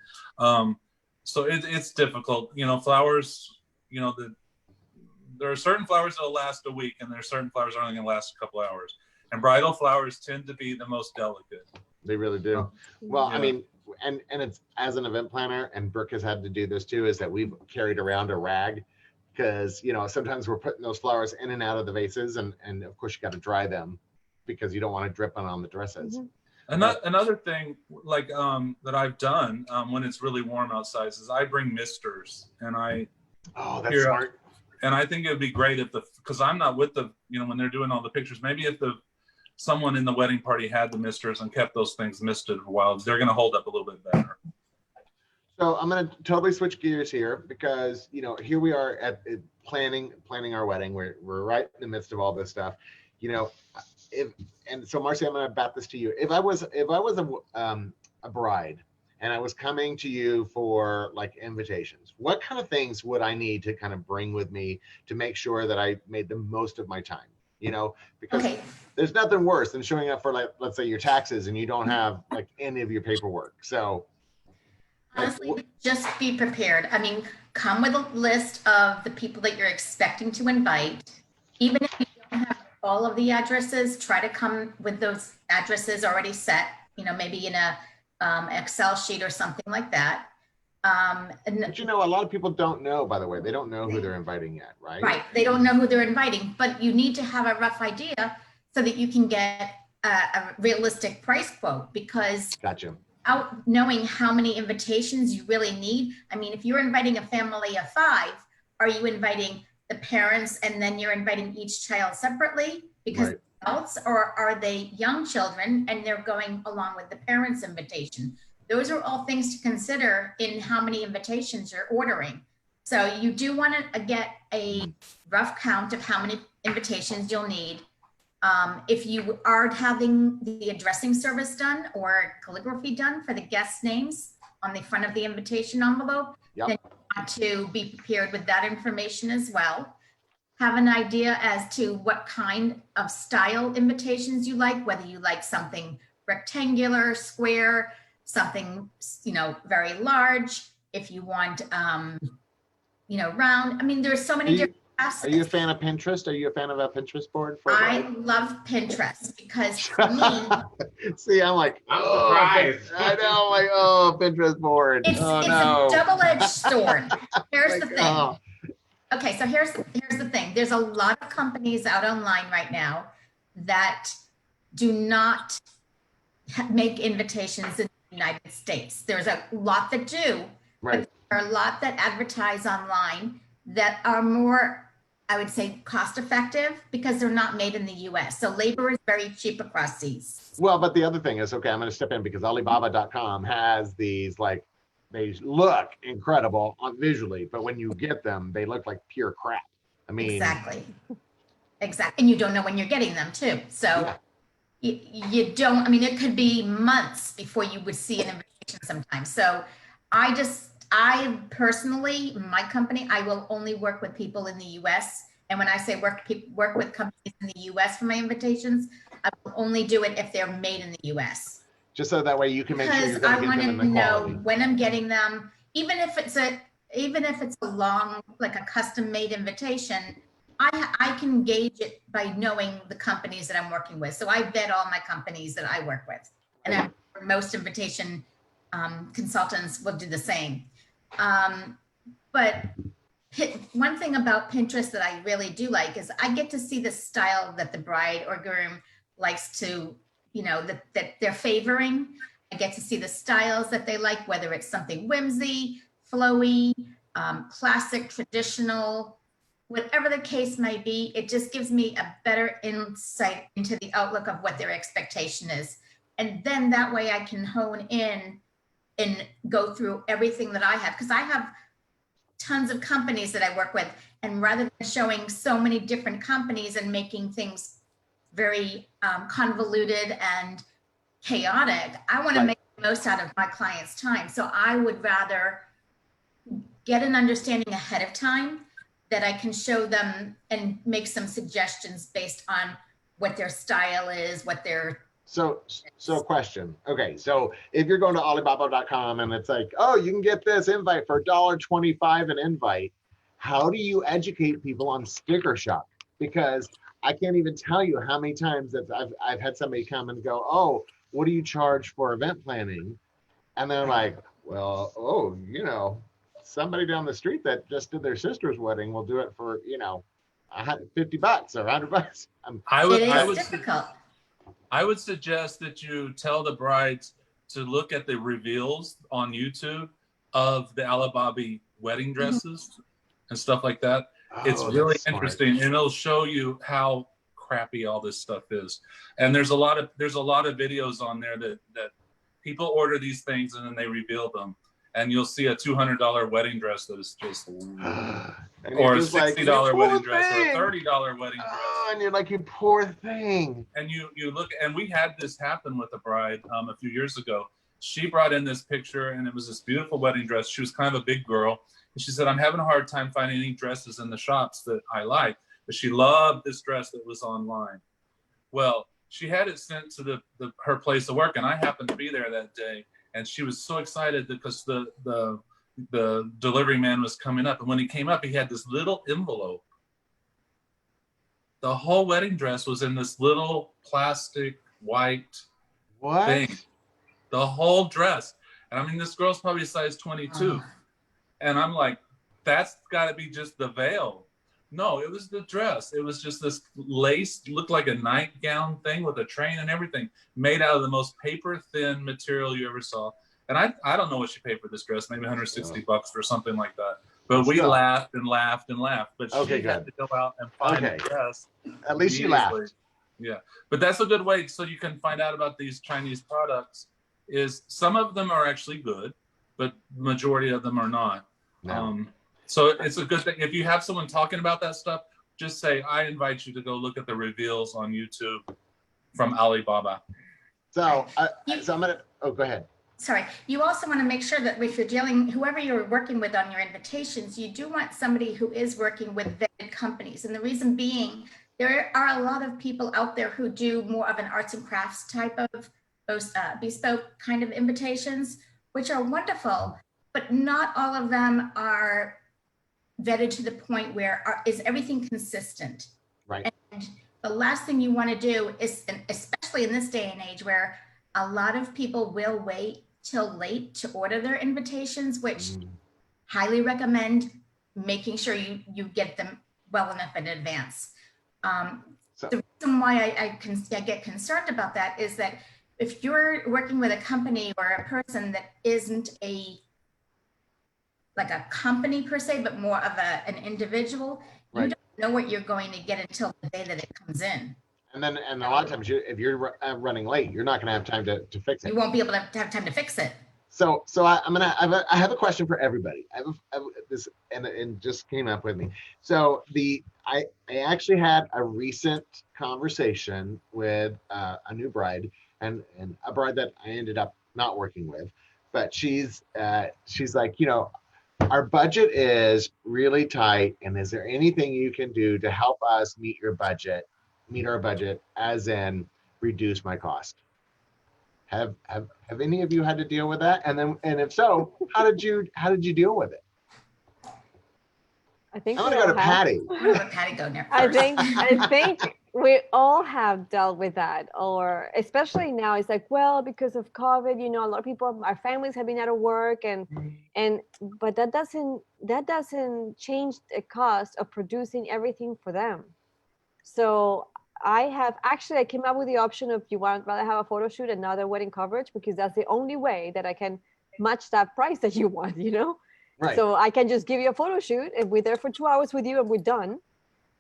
So it's difficult. Flowers. There are certain flowers that'll last a week, and there are certain flowers that are only going to last a couple hours. And bridal flowers tend to be the most delicate. They really do. Well, yeah. I mean, and it's, as an event planner, and Brooke has had to do this too, is that we've carried around a rag, because sometimes we're putting those flowers in and out of the vases, and of course you got to dry them because you don't want to drip on the dresses. Mm-hmm. Another thing like that I've done when it's really warm outside is I bring misters, and that's smart. And I think it would be great because I'm not with when they're doing all the pictures, maybe if someone in the wedding party had the misters and kept those things misted for a while, they're going to hold up a little bit better. So I'm going to totally switch gears here, because here we are at planning our wedding. We're right in the midst of all this stuff, so Marcy, I'm going to bat this to you. If I was a bride and I was coming to you for like invitations, what kind of things would I need to kind of bring with me to make sure that I made the most of my time? Because there's nothing worse than showing up for, like, let's say your taxes and you don't have like any of your paperwork. So honestly, just be prepared. I mean, come with a list of the people that you're expecting to invite. Even if you don't have all of the addresses, try to come with those addresses already set, maybe in a Excel sheet or something like that. But a lot of people don't know, by the way, they don't know who they're inviting yet, right? Right. They don't know who they're inviting, but you need to have a rough idea so that you can get a realistic price quote, because gotcha. Without knowing how many invitations you really need. I mean, if you're inviting a family of 5, are you inviting the parents and then you're inviting each child separately because adults, or are they young children and they're going along with the parents' invitation? Those are all things to consider in how many invitations you're ordering. So you do want to get a rough count of how many invitations you'll need. If you are having the addressing service done or calligraphy done for the guest names on the front of the invitation envelope, then you want to be prepared with that information as well. Have an idea as to what kind of style invitations you like, whether you like something rectangular, square, something, very large. If you want, round. I mean, there's so many different facets. Are you a fan of Pinterest? Are you a fan of a Pinterest board? I love Pinterest because for me. See, I'm like, I know, I'm like, Pinterest board. It's a double-edged sword. Here's the thing. Okay, so here's the thing. There's a lot of companies out online right now that do not make invitations in the United States. There's a lot that do, but there are a lot that advertise online that are more, I would say, cost effective because they're not made in the US. So labor is very cheap across seas. Well, but the other thing is, okay, I'm going to step in because Alibaba.com has these, like, they look incredible visually, but when you get them, they look like pure crap. I mean, exactly. And you don't know when you're getting them too. So you don't, I mean, it could be months before you would see an invitation sometimes. So I personally, my company, I will only work with people in the US. And when I say work with companies in the US for my invitations, I will only do it if they're made in the US. Just so that way you can make sure you're going to get them in the know quality. when I'm getting them, even if it's even if it's a long, like a custom made invitation, I can gauge it by knowing the companies that I'm working with. So I vet all my companies that I work with, and most invitation consultants will do the same. But one thing about Pinterest that I really do like is I get to see the style that the bride or groom likes to, you know, that they're favoring. I get to see the styles that they like, whether it's something whimsy, flowy, classic, traditional, whatever the case may be. It just gives me a better insight into the outlook of what their expectation is. And then that way I can hone in and go through everything that I have, because I have tons of companies that I work with. And rather than showing so many different companies and making things very convoluted and chaotic, I want to make the most out of my client's time. So I would rather get an understanding ahead of time that I can show them and make some suggestions based on what their style is, what their... So question. Okay, so if you're going to Alibaba.com and it's like, oh, you can get this invite for $1.25 an invite, how do you educate people on sticker shock? Because I can't even tell you how many times that I've had somebody come and go, oh, what do you charge for event planning? And they're like, well, oh, you know, somebody down the street that just did their sister's wedding will do it for, you know, $50 or $100. I would suggest that you tell the brides to look at the reveals on YouTube of the Alibaba wedding dresses and stuff like that. Oh, it's really interesting, and it'll show you how crappy all this stuff is. And there's a lot of videos on there that people order these things and then they reveal them, and you'll see a $200 wedding dress that is just or a $60 wedding dress or a $30 wedding dress. And you're like, you poor thing. And you look, and we had this happen with a bride a few years ago. She brought in this picture, and it was this beautiful wedding dress. She was kind of a big girl, and she said, I'm having a hard time finding any dresses in the shops that I like, but she loved this dress that was online. Well, she had it sent to her place of work, and I happened to be there that day, and she was so excited because the delivery man was coming up, and when he came up, he had this little envelope. The whole wedding dress was in this little plastic white thing. The whole dress. And I mean, this girl's probably size 22. And I'm like, that's got to be just the veil. No, it was the dress. It was just this lace, looked like a nightgown thing with a train and everything, made out of the most paper thin material you ever saw. And I don't know what she paid for this dress, maybe $160 or something like that. But we laughed and laughed and laughed. But she had to go out and find a dress. At least you laughed. Yeah, but that's a good way so you can find out about these Chinese products. Is some of them are actually good, but majority of them are not. No. So it's a good thing. If you have someone talking about that stuff, just say, I invite you to go look at the reveals on YouTube from Alibaba. So I'm going to, go ahead. Sorry. You also want to make sure that if you're whoever you're working with on your invitations, you do want somebody who is working with vetted companies. And the reason being, there are a lot of people out there who do more of an arts and crafts type of bespoke kind of invitations, which are wonderful, but not all of them are vetted to the point where is everything consistent. Right. And the last thing you want to do is, especially in this day and age where a lot of people will wait till late to order their invitations, which highly recommend making sure you get them well enough in advance. The reason why I get concerned about that is that if you're working with a company or a person that isn't like a company per se, but more of an individual, you don't know what you're going to get until the day that it comes in. And a lot of times, if you're running late, you're not going to have time to fix it. You won't be able to have time to fix it. So I have a question for everybody. I have this, and just came up with me. So I actually had a recent conversation with a new bride and a bride that I ended up not working with, but she's like, you know, our budget is really tight, and is there anything you can do to help us meet our budget, as in reduce my cost? Have any of you had to deal with that? And if so, how did you deal with it? I think I'm we gonna go all to have. Patty. I'm gonna let Patty go there I first. think we all have dealt with that, or especially now it's like, well, because of COVID, a lot of people, our families have been out of work, and but that doesn't change the cost of producing everything for them. So I came up with the option of, you want rather have a photo shoot and not a wedding coverage, because that's the only way that I can match that price that you want, Right. So I can just give you a photo shoot and we're there for 2 hours with you and we're done.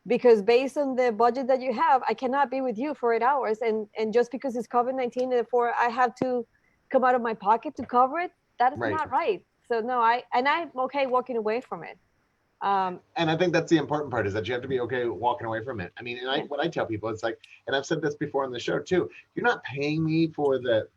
Because based on the budget that you have, I cannot be with you for 8 hours. And just because it's COVID-19 and therefore I have to come out of my pocket to cover it, that is Right. not right. So no, I'm okay walking away from it. And I think that's the important part, is that you have to be okay walking away from it. I mean, and what I tell people, it's like, and I've said this before on the show too, you're not paying me for the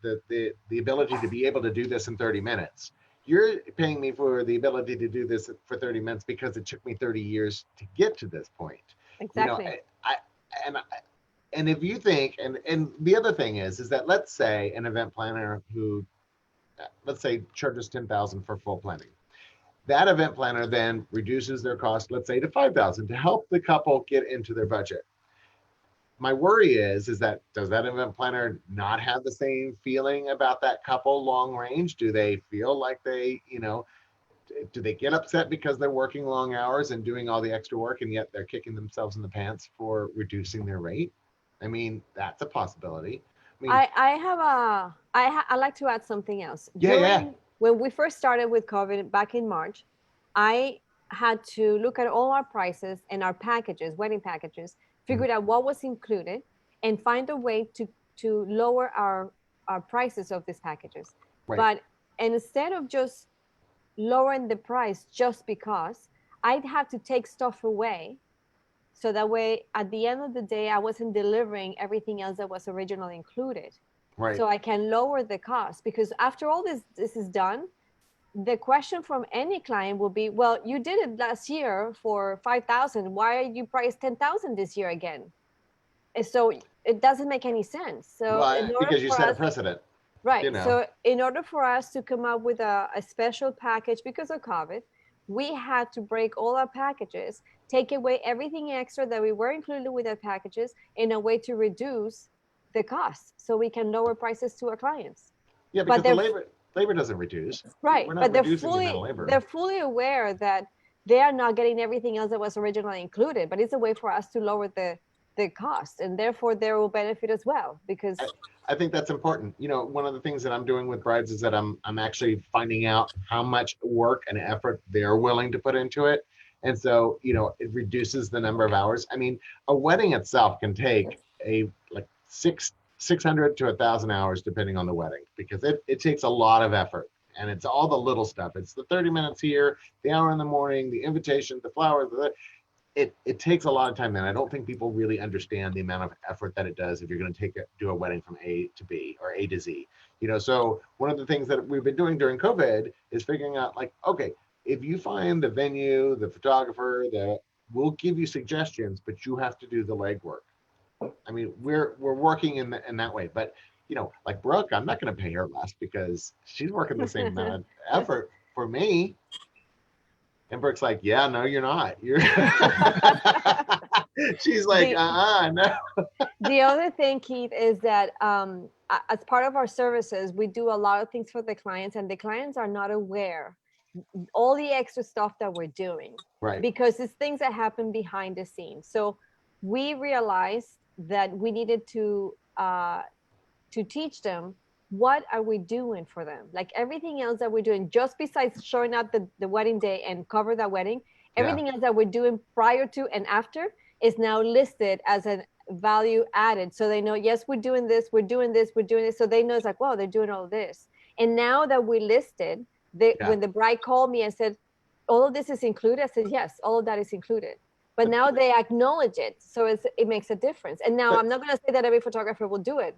ability to be able to do this in 30 minutes. You're paying me for the ability to do this for 30 minutes because it took me 30 years to get to this point. Exactly. And if you think, and the other thing is that, let's say an event planner who, let's say, charges $10,000 for full planning. That event planner then reduces their cost, let's say, to $5,000 to help the couple get into their budget. My worry is that, does that event planner not have the same feeling about that couple long range? Do they feel like they, do they get upset because they're working long hours and doing all the extra work, and yet they're kicking themselves in the pants for reducing their rate? I mean, that's a possibility. I like to add something else. When we first started with COVID back in March, I had to look at all our prices and our packages, wedding packages, figured out what was included, and find a way to lower our prices of these packages. Right. But instead of just lowering the price just because, I'd have to take stuff away. So that way, at the end of the day, I wasn't delivering everything else that was originally included. Right. So I can lower the cost, because after all this is done, the question from any client will be, well, you did it last year for 5,000. Why are you priced 10,000 this year again? And so it doesn't make any sense. So because you set a precedent. Right. So in order for us to come up with a special package because of COVID, we had to break all our packages, take away everything extra that we were included with our packages in a way to reduce the cost, so we can lower prices to our clients. Yeah, because the labor doesn't reduce. Right. We're not reducing the amount of labor. They're fully aware that they are not getting everything else that was originally included, but it's a way for us to lower the cost, and therefore they will benefit as well. Because I think that's important. One of the things that I'm doing with brides is that I'm actually finding out how much work and effort they're willing to put into it. And so, it reduces the number of hours. I mean, a wedding itself can take 600 to 1,000 hours, depending on the wedding, because it takes a lot of effort, and it's all the little stuff. It's the 30 minutes here, the hour in the morning, the invitation, the flowers. It takes a lot of time, and I don't think people really understand the amount of effort that it does if you're going to do a wedding from A to B or A to Z. So one of the things that we've been doing during COVID is figuring out, like, okay, if you find the venue, the photographer, we'll give you suggestions, but you have to do the legwork. I mean, we're working in that way, but like Brooke, I'm not going to pay her less because she's working the same amount of effort for me. And Brooke's like, yeah, no, you're not. She's like, no. The other thing, Keith, is that as part of our services, we do a lot of things for the clients, and the clients are not aware all the extra stuff that we're doing. Right. Because it's things that happen behind the scenes. So we realized that we needed to teach them, what are we doing for them? Like everything else that we're doing, just besides showing up the wedding day and cover that wedding, everything else that we're doing prior to and after is now listed as a value added. So they know, yes, we're doing this, we're doing this, we're doing this. So they know, it's like, wow, they're doing all this. And now that we listed, when the bride called me and said, all of this is included, I said, yes, all of that is included. But now they acknowledge it. So it makes a difference. And now I'm not going to say that every photographer will do it,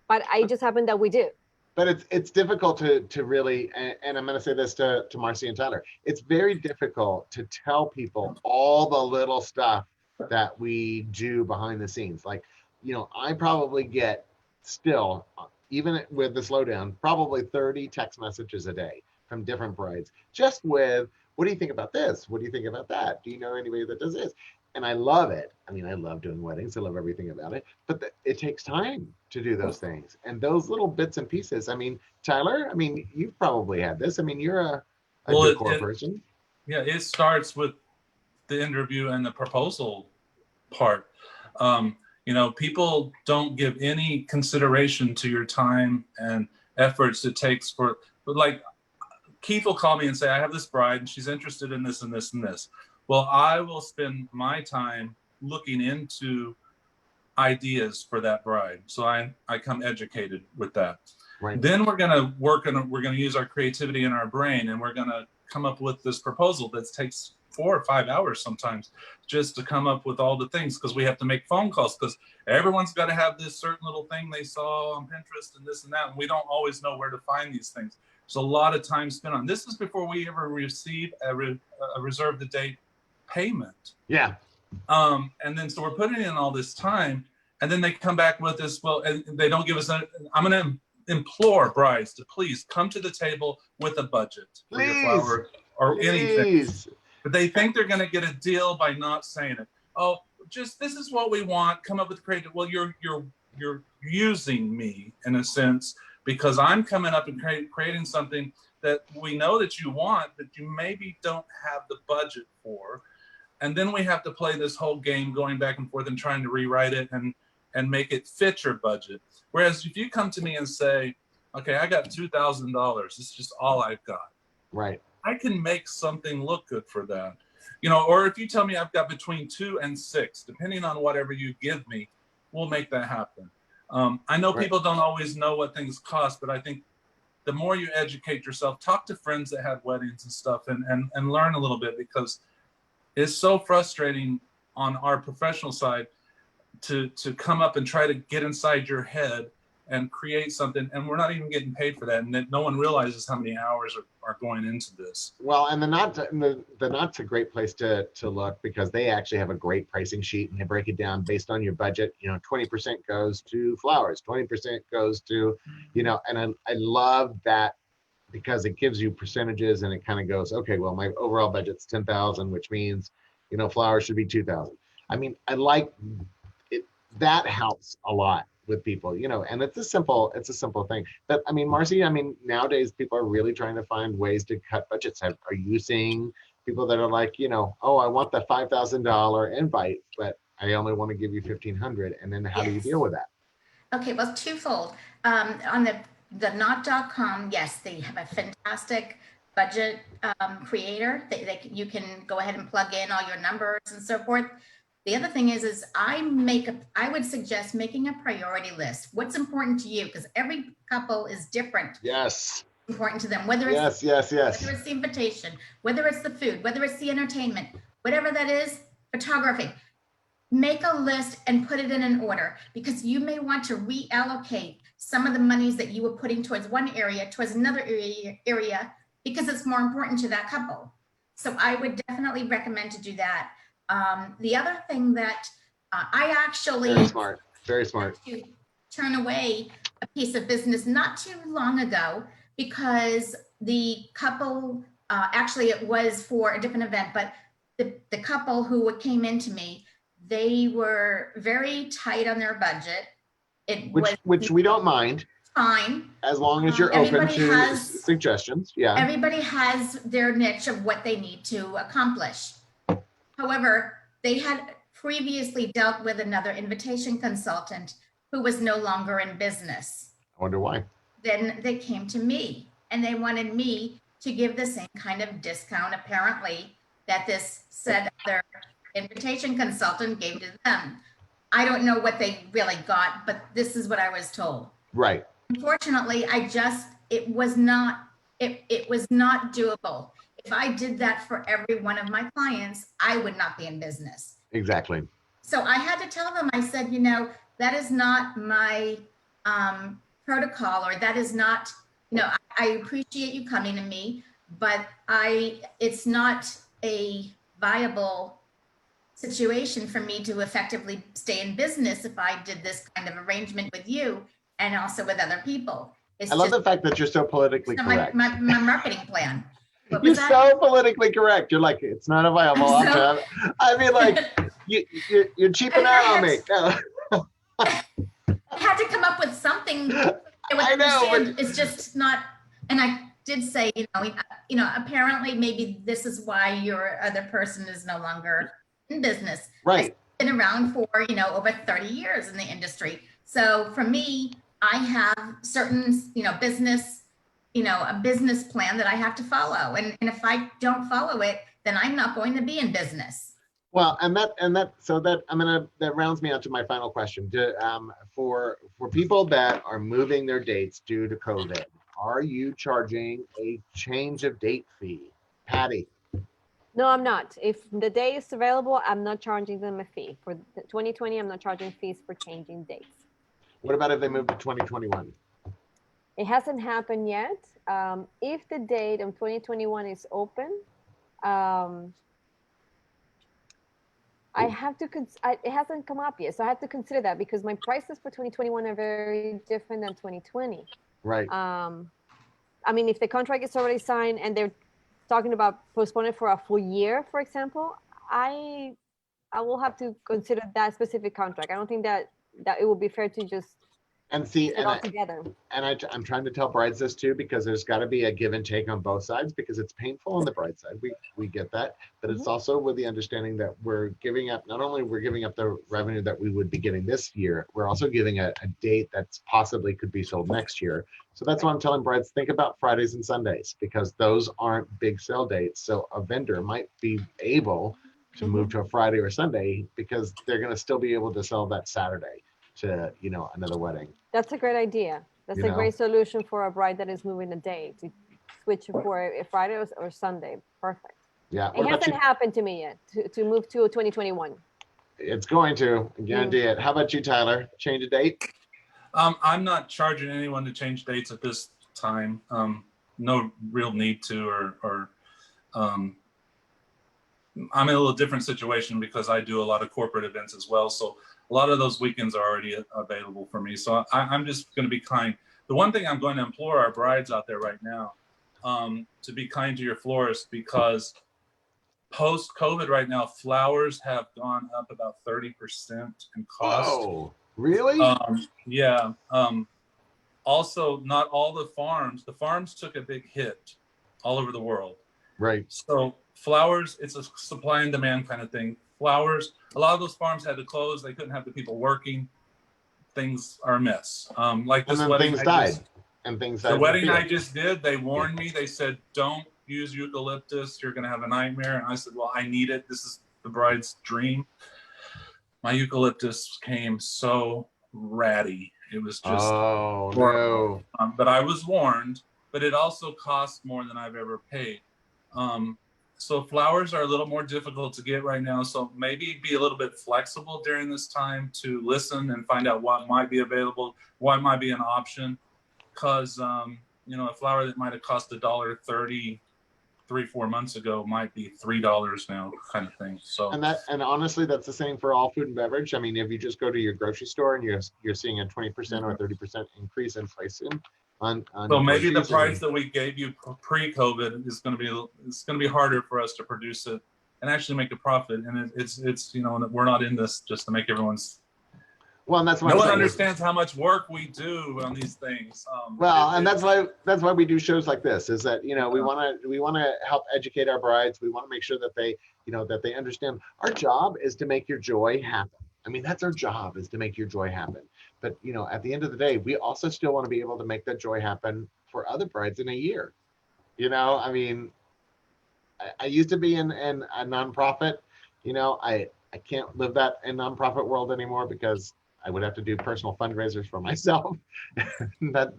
but I just happen that we do. But it's difficult to really, and I'm going to say this to Marcy and Tyler, it's very difficult to tell people all the little stuff that we do behind the scenes. Like, I probably get still, even with the slowdown, probably 30 text messages a day from different brides, just with what do you think about this? What do you think about that? Do you know anybody that does this? And I love it. I mean, I love doing weddings. I love everything about it, but it takes time to do those things. And those little bits and pieces. I mean, Tyler, I mean, you've probably had this. I mean, you're a decor person. Yeah, it starts with the interview and the proposal part. People don't give any consideration to your time and efforts it takes but like Keith will call me and say, I have this bride and she's interested in this and this and this. Well, I will spend my time looking into ideas for that bride. So I come educated with that. Right. Then we're going to use our creativity in our brain, and we're going to come up with this proposal that takes 4 or 5 hours sometimes just to come up with all the things, because we have to make phone calls, because everyone's got to have this certain little thing they saw on Pinterest and this and that. And we don't always know where to find these things. So a lot of time spent on this. Is before we ever receive a reserve the date payment. Yeah. And then so we're putting in all this time, and then they come back with this. Well, and they don't give us. I'm going to implore brides to please come to the table with a budget for your flower or anything. But they think they're going to get a deal by not saying it. Oh, just this is what we want. Come up with creative. Well, you're using me in a sense, because I'm coming up and creating something that we know that you want, but you maybe don't have the budget for. And then we have to play this whole game going back and forth and trying to rewrite it and make it fit your budget. Whereas if you come to me and say, okay, I got $2,000, it's just all I've got. Right. I can make something look good for that. Or if you tell me I've got between 2 and 6, depending on whatever you give me, we'll make that happen. I know people don't always know what things cost, but I think the more you educate yourself, talk to friends that have weddings and stuff, and learn a little bit, because it's so frustrating on our professional side to come up and try to get inside your head and create something, and we're not even getting paid for that, and that no one realizes how many hours are going into this. Well, and the Knot's a great place to look, because they actually have a great pricing sheet, and they break it down based on your budget. 20% goes to flowers, 20% goes to, and I love that, because it gives you percentages, and it kind of goes, okay, well, my overall budget's 10,000, which means, flowers should be 2,000. I mean, I like it. That helps a lot with people, and it's a simple thing. But I mean, Marcy, nowadays people are really trying to find ways to cut budgets. Are you seeing people that are like, oh, I want the $5,000 invite, but I only want to give you $1,500, and then how do you deal with that? Okay, well, twofold. On the knot.com, yes, they have a fantastic budget creator. You can go ahead and plug in all your numbers and so forth. The other thing is I would suggest making a priority list. What's important to you? Because every couple is different. Yes. Important to them, whether it's whether it's the invitation, whether it's the food, whether it's the entertainment, whatever that is, photography. Make a list and put it in an order, because you may want to reallocate some of the monies that you were putting towards one area towards another area because it's more important to that couple. So I would definitely recommend to do that. The other thing that I actually very smart to turn away a piece of business not too long ago, because the couple actually it was for a different event, but the couple who came into me, they were very tight on their budget. Which we don't mind. Fine. As long as you're open to suggestions. Yeah. Everybody has their niche of what they need to accomplish. However, they had previously dealt with another invitation consultant who was no longer in business. I wonder why. Then they came to me, and they wanted me to give the same kind of discount, apparently, that this said other invitation consultant gave to them. I don't know what they really got, but this is what I was told. Right. Unfortunately, it was not doable. If I did that for every one of my clients, I would not be in business. Exactly. So I had to tell them, I said, that is not my protocol, or that is not, I appreciate you coming to me, but it's not a viable situation for me to effectively stay in business if I did this kind of arrangement with you and also with other people. I love the fact that you're so politically correct. My marketing plan. What You're was that? so politically correct. You're like, it's not a viable I'm so- option. I mean, like, you're cheaping out on me. No. I had to come up with something that I would I know, understand. It's just not, and I did say, apparently maybe this is why your other person is no longer in business. Right. I've been around for, over 30 years in the industry. So for me, I have certain, business, a business plan that I have to follow. And if I don't follow it, then I'm not going to be in business. Well, that rounds me out to my final question. For people that are moving their dates due to COVID, are you charging a change of date fee? Patty? No, I'm not. If the day is available, I'm not charging them a fee. For 2020, I'm not charging fees for changing dates. What about if they move to 2021? It hasn't happened yet. If the date of 2021 is open, I have to, it hasn't come up yet. So I have to consider that because my prices for 2021 are very different than 2020. Right. I mean, if the contract is already signed and they're talking about postponing for a full year, for example, I will have to consider that specific contract. I don't think that it would be fair to just And see, put it all together. I'm trying to tell brides this too, because there's got to be a give and take on both sides, because it's painful on the bride side. We get that, but it's also with the understanding that we're giving up, not only we're giving up the revenue that we would be getting this year, we're also giving a date that's possibly could be sold next year. So that's why I'm telling brides, think about Fridays and Sundays, because those aren't big sale dates. So a vendor might be able to move to a Friday or Sunday because they're going to still be able to sell that Saturday to, another wedding. That's a great idea. That's a great solution for a bride that is moving a day to switch for a Friday or Sunday. Perfect. Yeah. It hasn't happened to me yet to move to 2021. It's going to, guarantee it. How about you, Tyler? Change a date? I'm not charging anyone to change dates at this time. No real need to, or I'm in a little different situation because I do a lot of corporate events as well. So a lot of those weekends are already available for me. So I'm just going to be kind. The one thing I'm going to implore our brides out there right now, to be kind to your florist, because post-COVID right now, flowers have gone up about 30% in cost. Oh, really? Yeah. Also, not all the farms took a big hit all over the world. Right. So flowers, it's a supply and demand kind of thing. Flowers, a lot of those farms had to close. They couldn't have the people working. Things are a mess. Like this wedding, things died. And things died. The wedding I just did, they warned me. They said, don't use eucalyptus. You're going to have a nightmare. And I said, well, I need it. This is the bride's dream. My eucalyptus came so ratty. It was just horrible. No. But I was warned, but it also cost more than I've ever paid. So flowers are a little more difficult to get right now. So maybe be a little bit flexible during this time to listen and find out what might be available, what might be an option. Because, a flower that might have cost $1.30 3-4 months ago might be $3 now, kind of thing. So and honestly, that's the same for all food and beverage. I mean, if you just go to your grocery store and you're seeing a 20% or 30% increase in pricing on so maybe the price that we gave you pre-COVID is going to be harder for us to produce it and actually make a profit. And it's we're not in this just to make everyone's. Well, and that's why no one understands how much work we do on these things. That's why we do shows like this. Is that we want to help educate our brides. We want to make sure that they understand our job is to make your joy happen. I mean, that's our job, is to make your joy happen. But at the end of the day, we also still want to be able to make that joy happen for other brides in a year. I mean, I used to be in a nonprofit. I can't live that in nonprofit world anymore because I would have to do personal fundraisers for myself. That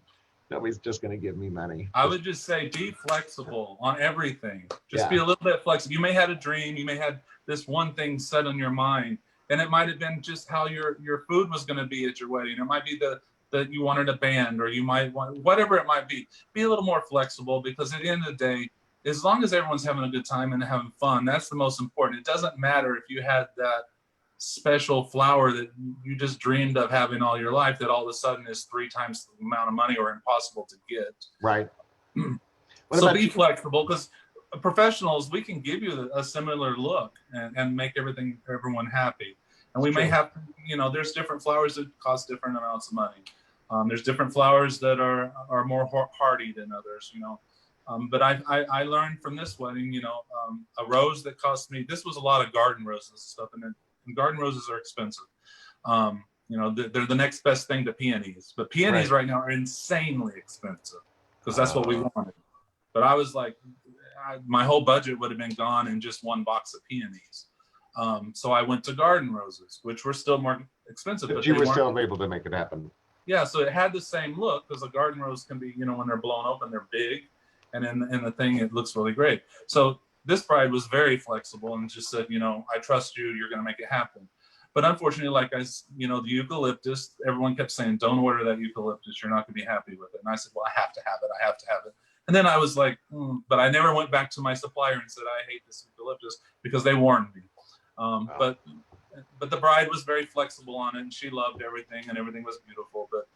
nobody's just going to give me money. I would just say be flexible on everything. Just be a little bit flexible. You may have a dream. You may have this one thing set on your mind, and it might have been just how your food was going to be at your wedding. It might be that you wanted a band, or you might want whatever it might be. Be a little more flexible, because at the end of the day, as long as everyone's having a good time and having fun, that's the most important. It doesn't matter if you had that special flower that you just dreamed of having all your life that all of a sudden is 3 times the amount of money or impossible to get. Right. So be flexible, because professionals, we can give you a similar look and make everyone happy. And we may have, there's different flowers that cost different amounts of money. There's different flowers that are more hardy than others, but I learned from this wedding, a rose that cost me, this was a lot of garden roses and stuff, and garden roses are expensive. They're the next best thing to peonies, but peonies right now are insanely expensive because that's what we wanted. But I was like, my whole budget would have been gone in just one box of peonies. So I went to garden roses, which were still more expensive. But you were still able to make it happen. Yeah, so it had the same look because a garden rose can be, when they're blown open, they're big. And in the thing, it looks really great. So this bride was very flexible and just said, I trust you, you're going to make it happen. But unfortunately, the eucalyptus, everyone kept saying, don't order that eucalyptus, you're not going to be happy with it. And I said, well, I have to have it. And then I was like, but I never went back to my supplier and said, I hate this eucalyptus because they warned me. But the bride was very flexible on it and she loved everything and everything was beautiful. But,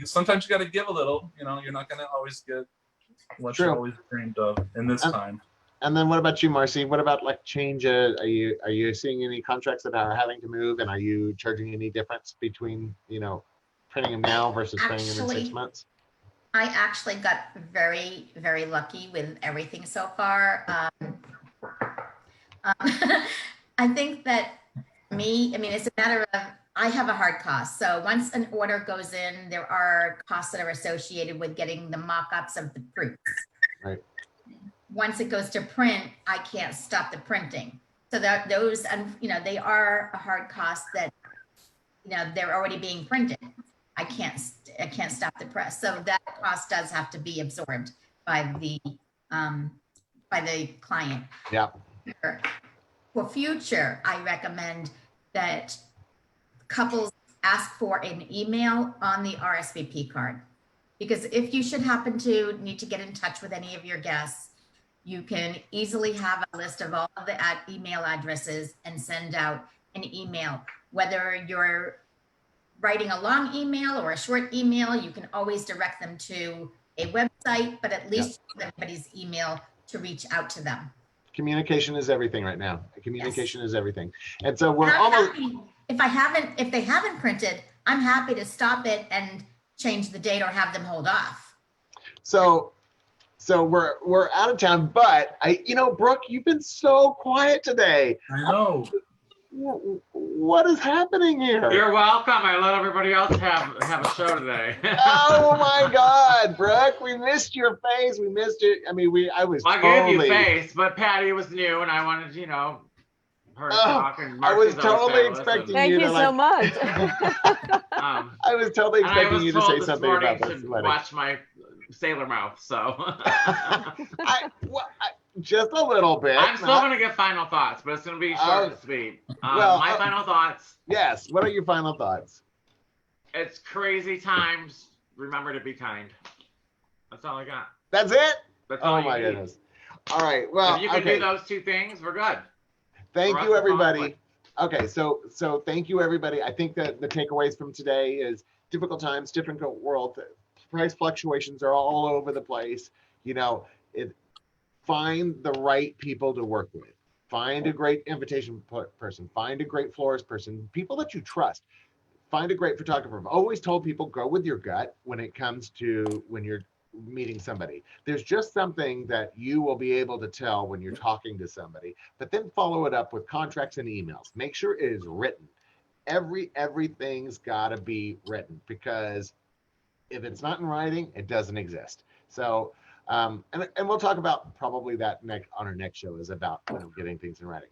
sometimes you got to give a little, you're not going to always get what you always dreamed of in this time. And then what about you, Marcy? What about change? Are you seeing any contracts that are having to move, and are you charging any difference between printing them now versus printing them in 6 months? I actually got very, very lucky with everything so far. I think that it's a matter of, I have a hard cost. So once an order goes in, there are costs that are associated with getting the mock-ups of the proofs. Right. Once it goes to print, I can't stop the printing. So those, they are a hard cost that, they're already being printed. I can't stop the press. So that cost does have to be absorbed by the client. Yeah. For future, I recommend that couples ask for an email on the RSVP card. Because if you should happen to need to get in touch with any of your guests, you can easily have a list of all of the email addresses and send out an email. Whether you're writing a long email or a short email, you can always direct them to a website, but at least everybody's email to reach out to them. Communication is everything right now. Communication is everything. And so we're happy, if they haven't printed, I'm happy to stop it and change the date or have them hold off. So we're out of town, but Brooke, you've been so quiet today. I know. What is happening here? You're welcome. I let everybody else have a show today. Oh my God, Brooke, we missed your face. We missed it. I gave you face, but Patty was new, and I wanted her to talk. And I was totally expecting Thank you so much. I was totally expecting you to say something about this. Watch my sailor mouth. So. Just a little bit. I'm still going to give final thoughts, but it's going to be short and sweet. My final thoughts. Yes. What are your final thoughts? It's crazy times. Remember to be kind. That's all I got. That's it? That's all my goodness. All right. Well, if you can do those two things, we're good. Thank you, everybody. Okay. So thank you, everybody. I think that the takeaways from today is difficult times, difficult world. Price fluctuations are all over the place. Find the right people to work with. Find a great invitation person. Find a great florist person. People that you trust. Find a great photographer. I've always told people, go with your gut when it comes to when you're meeting somebody. There's just something that you will be able to tell when you're talking to somebody, but then follow it up with contracts and emails. Make sure it is written. Everything's got to be written, because if it's not in writing, it doesn't exist. So, and we'll talk about probably that on our next show is about getting things in writing.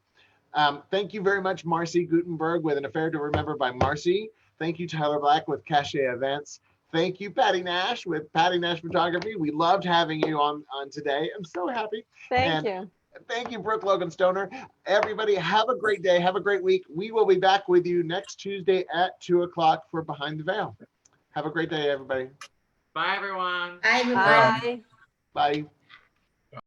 Thank you very much, Marcy Gutenberg with An Affair to Remember by Marcy. Thank you, Tyler Black with Cachet Events. Thank you, Patty Nash with Patty Nash Photography. We loved having you on today. I'm so happy. Thank you. Thank you, Brooke Logan Stoner. Everybody, have a great day. Have a great week. We will be back with you next Tuesday at 2 o'clock for Behind the Veil. Have a great day, everybody. Bye, everyone. Bye, everyone. Bye. Bye.